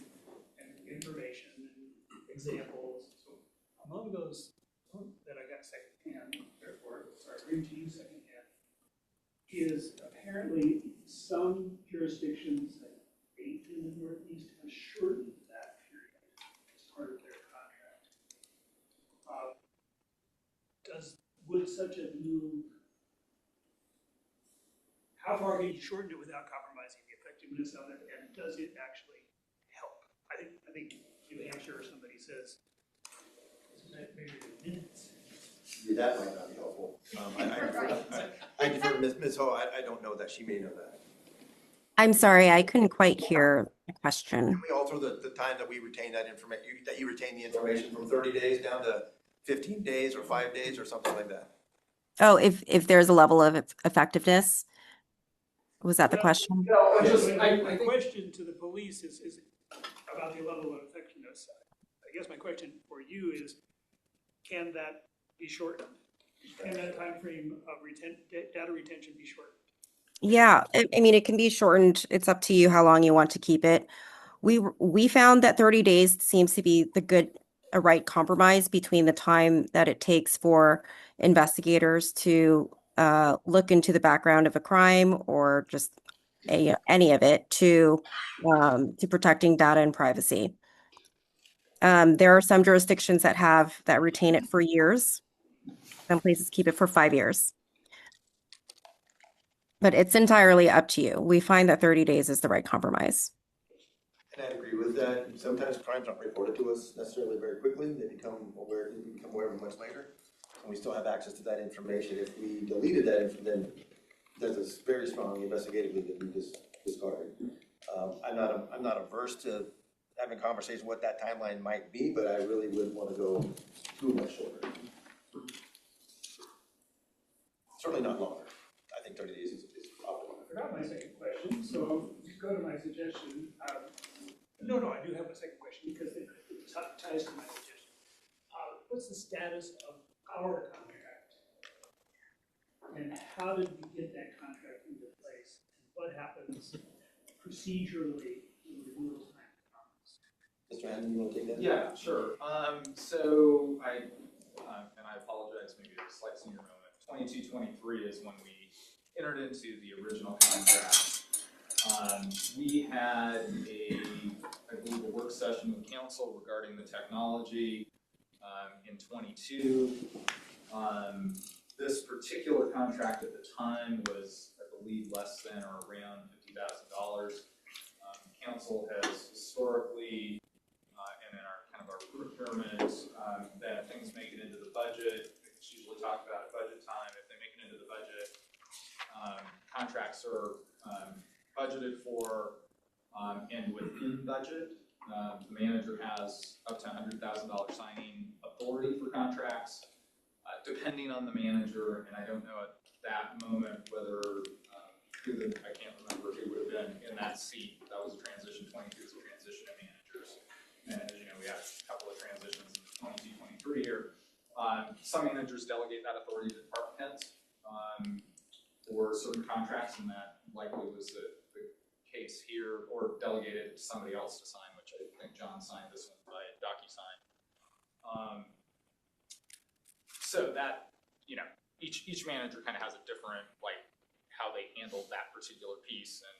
and information and examples. So among those that I got secondhand, therefore, sorry, bring to you secondhand, is apparently some jurisdictions, like 8 in the Northeast, have shortened that period as part of their contract. Would such a move, how far can you shorten it without compromising the effectiveness effectiveness of it, and does it actually help? I think New Hampshire or somebody says, isn't that maybe the minutes? That might not be helpful. I defer to Ms. Ho, I don't know that, she may know that. I'm sorry, I couldn't quite hear the question. Can we alter the time that we retain that information, that you retain the information from 30 days down to 15 days or 5 days or something like that? Oh, if there's a level of effectiveness, was that the question? My question to the police is about the level of effectiveness. I guess my question for you is, can that be shortened? Can that time frame of data retention be shortened? Yeah, I mean, it can be shortened. It's up to you how long you want to keep it. We found that 30 days seems to be a right compromise between the time that it takes for investigators to look into the background of a crime or just any of it to protecting data and privacy. There are some jurisdictions that retain it for years. Some places keep it for 5 years. But it's entirely up to you. We find that 30 days is the right compromise. And I agree with that. Sometimes crimes aren't reported to us necessarily very quickly. They become aware of it much later. And we still have access to that information. If we deleted that information, then there's a very strong investigatively that we just discarded. I'm not averse to having a conversation what that timeline might be, but I really wouldn't want to go too much shorter. Certainly not longer. I think 30 days is optimal. I forgot my second question, so just go to my suggestion. No, I do have a second question because it ties to my suggestion. What's the status of our contract? And how did we get that contract into place? And what happens procedurally in the renewal time? Mr. Hannon, you want to take that? Yeah, sure. So and I apologize, maybe a slight senior moment. 22-23 is when we entered into the original contract. We had I believe, a work session with council regarding the technology in 22. This particular contract at the time was, I believe, less than or around $50,000. Council has historically, and in our kind of our procurement, that things make it into the budget. It's usually talked about at budget time. If they make it into the budget, contracts are budgeted for, and within budget, the manager has up to $100,000 signing authority for contracts, depending on the manager. And I don't know at that moment whether I can't remember who would have been in that seat. That was a transition. 22 is a transition of managers, and as you know, we had a couple of transitions in 22-23 here. Some managers delegate that authority to department heads for certain contracts, and that likely was the case here, or delegated it to somebody else to sign, which I think John signed this one by DocuSign. So that, each manager kind of has a different, how they handle that particular piece and,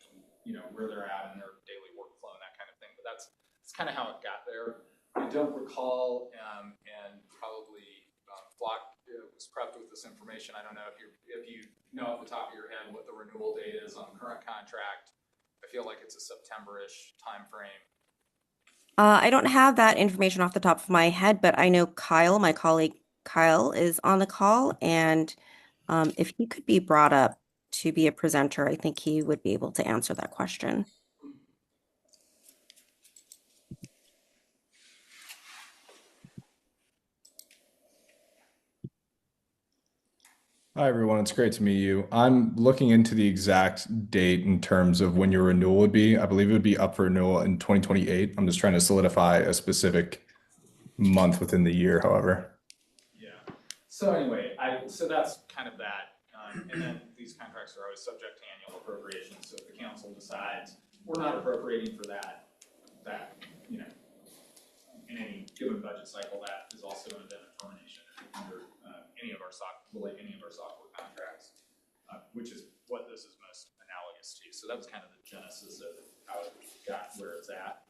where they're at in their daily workflow and that kind of thing. But that's kind of how it got there. I don't recall, and probably Flock was prepped with this information. I don't know if you know off the top of your head what the renewal date is on the current contract. I feel like it's a September-ish timeframe. I don't have that information off the top of my head, but I know Kyle, my colleague Kyle, is on the call, and if he could be brought up to be a presenter, I think he would be able to answer that question. Hi, everyone. It's great to meet you. I'm looking into the exact date in terms of when your renewal would be. I believe it would be up for renewal in 2028. I'm just trying to solidify a specific month within the year, however. Yeah. So anyway, so that's kind of that. And then these contracts are always subject to annual appropriations. So if the council decides we're not appropriating for that, in any given budget cycle, that is also an event of termination under any of our software contracts, which is what this is most analogous to. So that was kind of the genesis of how it got where it's at.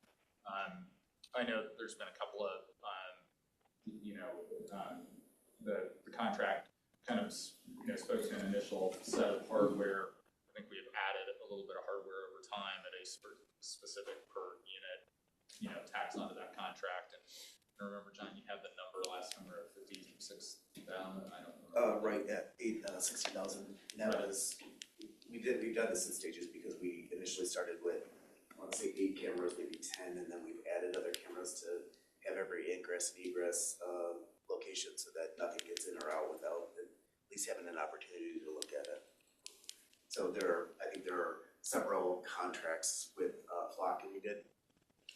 I know that there's been a couple of, the contract kind of, spoke to an initial set of hardware. I think we have added a little bit of hardware over time at a specific per unit, tax onto that contract. And I remember, John, you had the number last number of 56,000. I don't know. Right at 60,000. That was we've done this in stages because we initially started with, I want to say 8 cameras, maybe 10, and then we've added other cameras to have every ingress and egress location so that nothing gets in or out without at least having an opportunity to look at it. So I think there are several contracts with Flock, and we did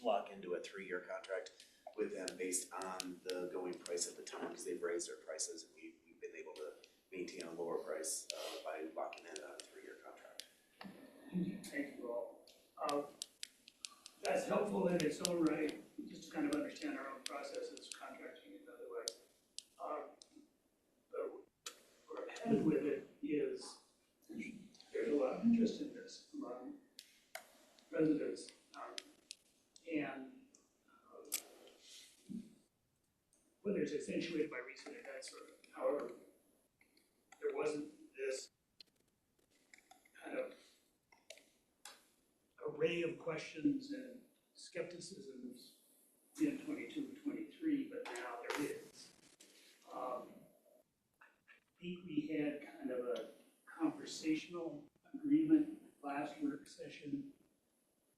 lock into a 3-year contract with them based on the going price at the time because they've raised their prices, and we've been able to maintain a lower price by locking in a 3-year contract. Thank you all. That's helpful in its own right, just to kind of understand our own processes, contracting and otherwise. Where I'm headed with it is there's a lot of interest in this among residents, and whether it's accentuated by recent events or however, there wasn't this kind of array of questions and skepticisms in 22 and 23, but now there is. I think we had kind of a conversational agreement last work session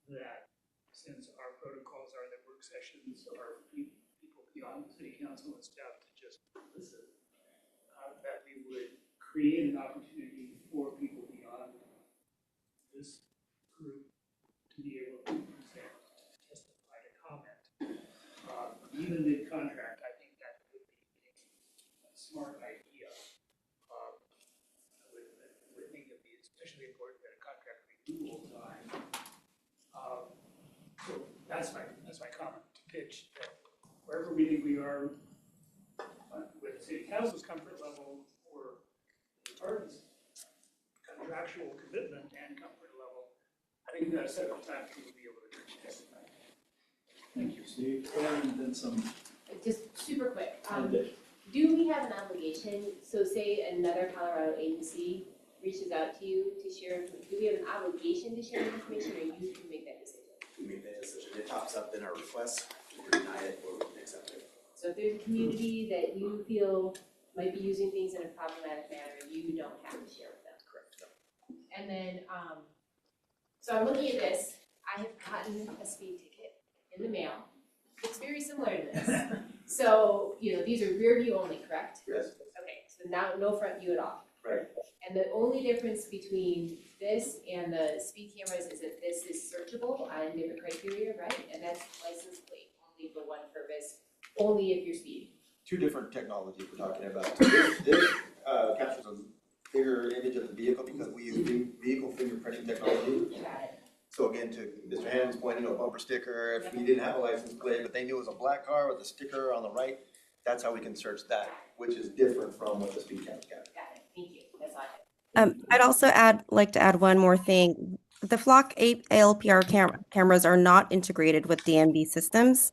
that since our protocols are that work sessions are people beyond the city council and staff to just listen, that we would create an opportunity for people beyond this group to be able to present, testify, to comment. Even mid-contract, I think that would be a smart idea. I would think it'd be especially important at a contract renewal time. So that's my comment to pitch that wherever we think we are with the city council's comfort level or the department's contractual commitment and comfort level, I think we've got to set up time for people to be able to testify. Thank you, Steve. And then some. Just super quick, do we have an obligation, so say another Colorado agency reaches out to you to share, do we have an obligation to share information, or you can make that decision? We make that decision. It pops up in our request, we can deny it or we can accept it. So if there's a community that you feel might be using things in a problematic manner, you don't have to share with them. Correct. And then, so I'm looking at this, I have gotten a speed ticket in the mail. It's very similar to this. So, these are rear view only, correct? Yes. Okay, so now no front view at all. Right. And the only difference between this and the speed cameras is that this is searchable on different criteria, right? And that's license plate, only for one purpose, only if you're speeding. 2 different technologies we're talking about. This captures a bigger image of the vehicle because we use vehicle fingerprinting technology. Got it. So again, to Mr. Hannon's point, a bumper sticker, if we didn't have a license plate, but they knew it was a black car with a sticker on the right, that's how we can search that, which is different from what the speed cameras got. Got it, thank you, that's all I have. I'd also like to add one more thing. The Flock 8 ALPR cameras are not integrated with DMV systems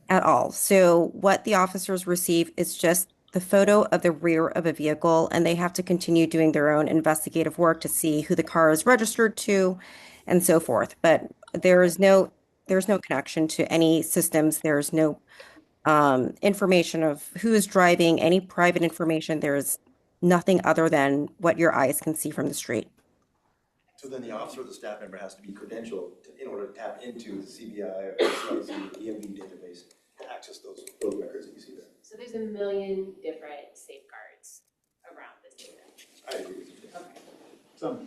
at all. So what the officers receive is just the photo of the rear of a vehicle, and they have to continue doing their own investigative work to see who the car is registered to and so forth. But there's no connection to any systems. There's no information of who is driving, any private information. There's nothing other than what your eyes can see from the street. So then the officer or the staff member has to be credentialed in order to tap into the CBI or CIC EMV database to access those records that you see there. So there's a million different safeguards around this data. I agree with you. Okay.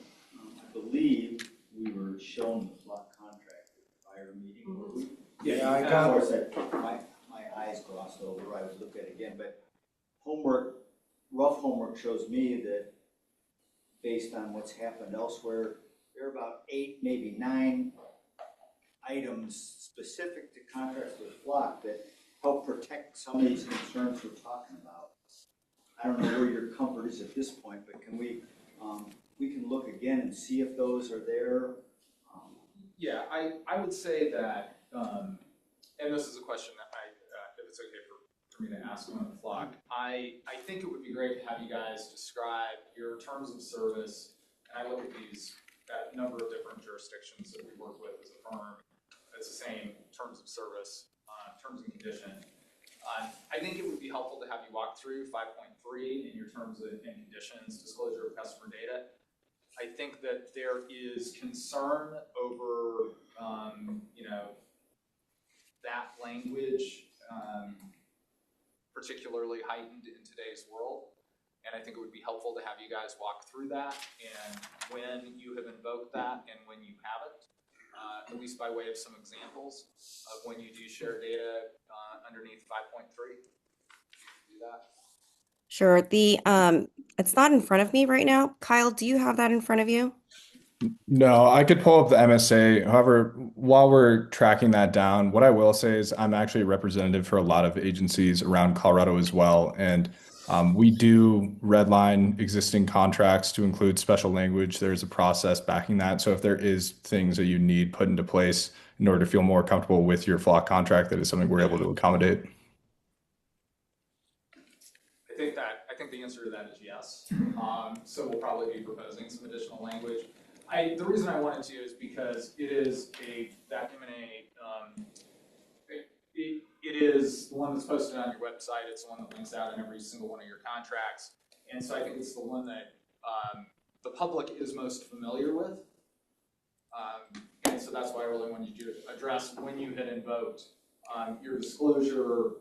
I believe we were shown the Flock contract at the prior meeting. Were we? Yeah, I got it. My eyes glossed over, I would look at it again, but rough homework shows me that based on what's happened elsewhere, there are about 8, maybe 9 items specific to contracts with Flock that help protect some of these concerns we're talking about. I don't know where your comfort is at this point, but can we can look again and see if those are there. Yeah, I would say that, and this is a question that if it's okay for me to ask on the Flock, I think it would be great to have you guys describe your terms of service, and I look at these at a number of different jurisdictions that we work with as a firm. It's the same terms of service, terms and conditions. I think it would be helpful to have you walk through 5.3 in your terms and conditions, disclosure of customer data. I think that there is concern over, you know, that language, particularly heightened in today's world. And I think it would be helpful to have you guys walk through that and when you have invoked that and when you haven't, at least by way of some examples of when you do share data underneath 5.3. Do that. Sure. It's not in front of me right now. Kyle, do you have that in front of you? No, I could pull up the MSA. However, while we're tracking that down, what I will say is I'm actually a representative for a lot of agencies around Colorado as well. And we do redline existing contracts to include special language. There's a process backing that. So if there is things that you need put into place in order to feel more comfortable with your flock contract, that is something we're able to accommodate. I think the answer to that is yes. So we'll probably be proposing some additional language. The reason I wanted to is because it is that M&A, it is the one that's posted on your website. It's the one that links out in every single one of your contracts. And so I think it's the one that the public is most familiar with. And so that's why I really wanted you to address when you had invoked your disclosure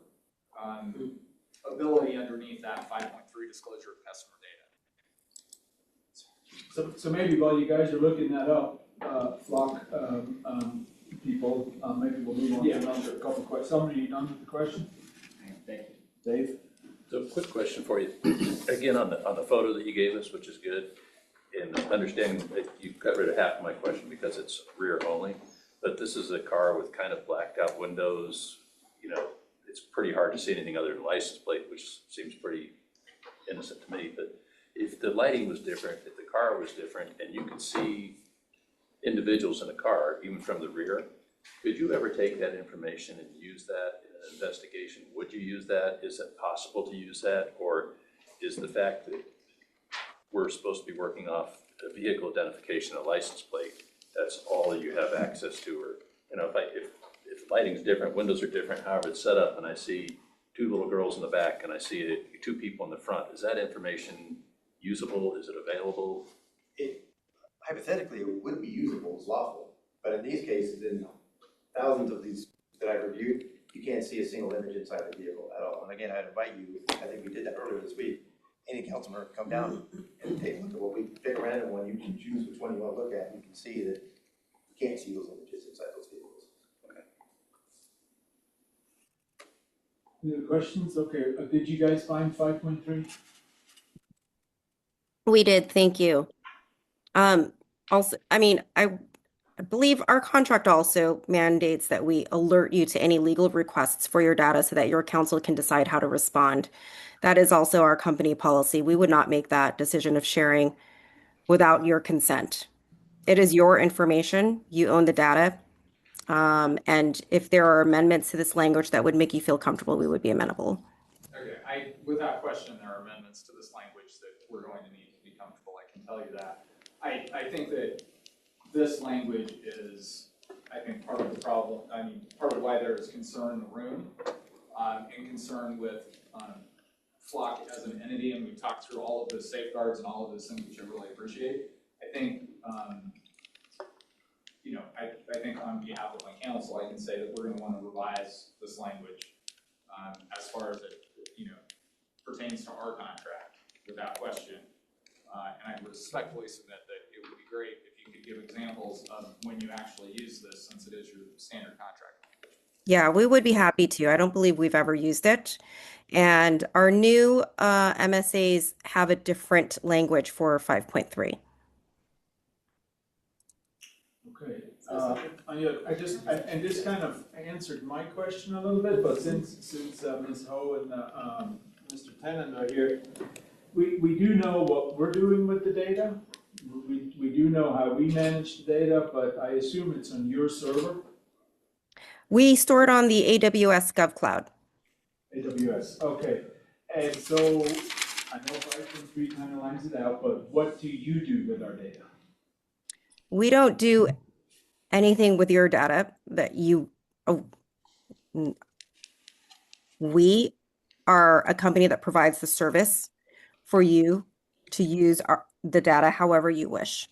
ability underneath that 5.3 disclosure of customer data. So maybe while you guys are looking that up, flock people, maybe we'll move on to another couple of questions. Somebody done with the question? Thank you. Dave? So quick question for you. Again, on the photo that you gave us, which is good, and understanding that you got rid of half of my question because it's rear only, but this is a car with kind of blacked out windows. You know, it's pretty hard to see anything other than license plate, which seems pretty innocent to me. But if the lighting was different, if the car was different, and you could see individuals in a car, even from the rear, could you ever take that information and use that in an investigation? Would you use that? Is it possible to use that? Or is the fact that we're supposed to be working off a vehicle identification, a license plate, that's all you have access to? Or, you know, if the lighting's different, windows are different, however it's set up, and I see two little girls in the back and I see two people in the front, is that information usable? Is it available? Hypothetically, it would be usable, it's lawful, but in these cases, in thousands of these that I've reviewed, you can't see a single image inside the vehicle at all. And again, I'd invite you, I think we did that earlier this week, any council member come down and take a look at what we pick a random one, you can choose which one you want to look at, and you can see that you can't see those images inside those vehicles. Okay. Any other questions? Okay, did you guys find 5.3? We did, thank you. Also, I mean, I believe our contract also mandates that we alert you to any legal requests for your data so that your counsel can decide how to respond. That is also our company policy. We would not make that decision of sharing without your consent. It is your information. You own the data. And if there are amendments to this language that would make you feel comfortable, we would be amenable. Okay, without question, there are amendments to this language that we're going to need to be comfortable. I can tell you that. I think that this language is, I think, part of the problem. I mean, part of why there is concern in the room and concern with Flock as an entity, and we've talked through all of those safeguards and all of those things, which I really appreciate. I think, you know, I think on behalf of my counsel, I can say that we're going to want to revise this language as far as it, you know, pertains to our contract, without question. And I respectfully submit that it would be great if you could give examples of when you actually use this, since it is your standard contract. Yeah, we would be happy to. I don't believe we've ever used it. And our new MSAs have a different language for 5.3. Okay. I just, and this kind of answered my question a little bit, but since Ms. Ho and Mr. Tennant are here, we do know what we're doing with the data. We do know how we manage the data, but I assume it's on your server. We store it on the AWS GovCloud. AWS, okay. And so I know 5.3 kind of lines it out, but what do you do with our data? We don't do anything with your data that you, we are a company that provides the service for you to use the data however you wish.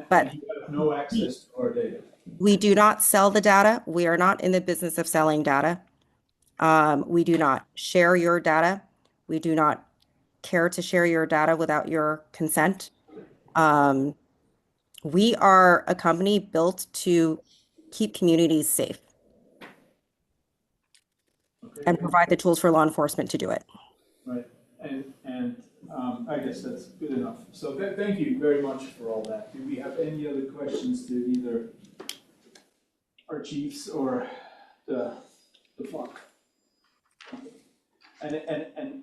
But you have no access to our data. We do not sell the data. We are not in the business of selling data. We do not share your data. We do not care to share your data without your consent. We are a company built to keep communities safe and provide the tools for law enforcement to do it. Right, and I guess that's good enough. So thank you very much for all that. Do we have any other questions to either our chiefs or the flock? And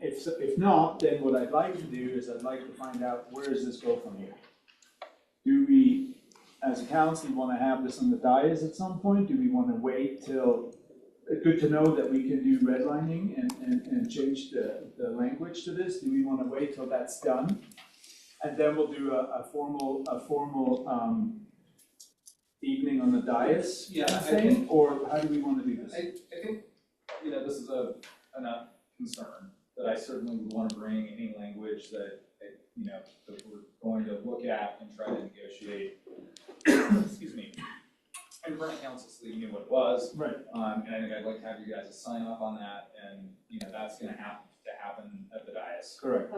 if not, then what I'd like to do is I'd like to find out where does this go from here? Do we, as a council, want to have this on the dais at some point? Do we want to wait till, good to know that we can do redlining and change the language to this? Do we want to wait till that's done? And then we'll do a formal evening on the dais, Yeah, kind of I thing? think- Or how do we want to do this? I think, this is enough concern that I certainly would want to bring any language that we're going to look at and try to negotiate. Excuse me. And current council so that you knew what it was. Right. And I think I'd like to have you guys sign off on that, and that's going to have to happen at the dais. Correct.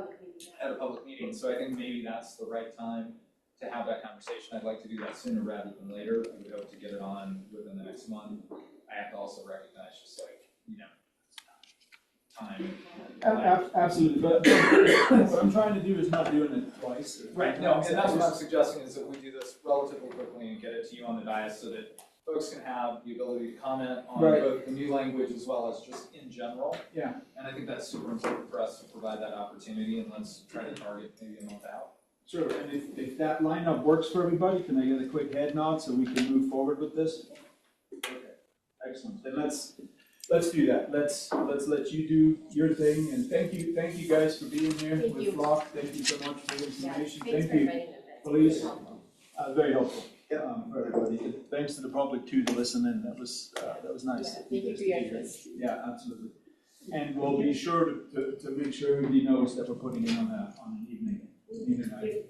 At a public meeting. So I think maybe that's the right time to have that conversation. I'd like to do that sooner rather than later. I would hope to get it on within the next month. I have to also recognize just time. Absolutely, but what I'm trying to do is not doing it twice. Right, no, and that's what I'm suggesting is that we do this relatively quickly and get it to you on the dais so that folks can have the ability to comment on both the new language as well as just in general. Yeah. And I think that's super important for us to provide that opportunity, and let's try to target maybe a month out. Sure, and if that lineup works for everybody, can I get a quick head nod so we can move forward with this? Okay, excellent. Then let's do that. Let's let you do your thing, and thank you guys for being here with Flock. Thank you so much for the information. Thank you, police. Very helpful. For everybody. Thanks to the public too to listen in. That was nice. Thank you for your interest. Yeah, absolutely. And we'll be sure to make sure everybody knows that we're putting it on an evening night.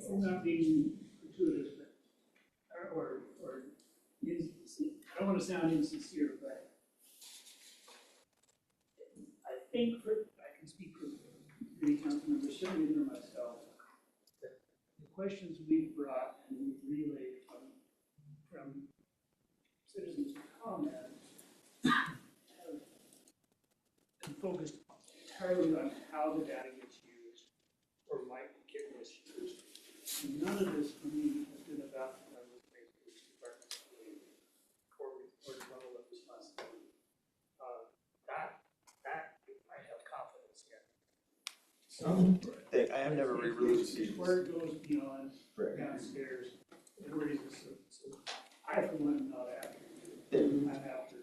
I'm not being gratuitous, but, or, I don't want to sound insincere, but I think I can speak for many council members, certainly for myself, that the questions we've brought and we've relayed from citizens who comment have been focused entirely on how the data gets used or might get misused. And none of this for me has been about the police department's or level of responsibility. That I have confidence in. So I have never released these. Where it goes beyond downstairs, it raises so I for one am not after you. I'm after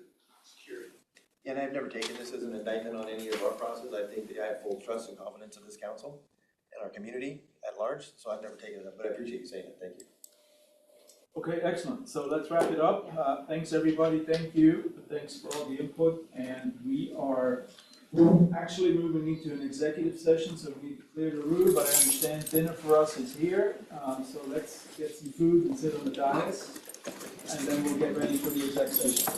security. And I've never taken this as an indictment on any of our process. I think that I have full trust and confidence in this council and our community at large, so I've never taken it up, but I appreciate you saying it. Thank you. Okay, excellent. So let's wrap it up. Thanks, everybody. Thank you. Thanks for all the input. And we are actually moving into an executive session, so we need to clear the room, but I understand dinner for us is here. So let's get some food and sit on the dais, and then we'll get ready for the exec session.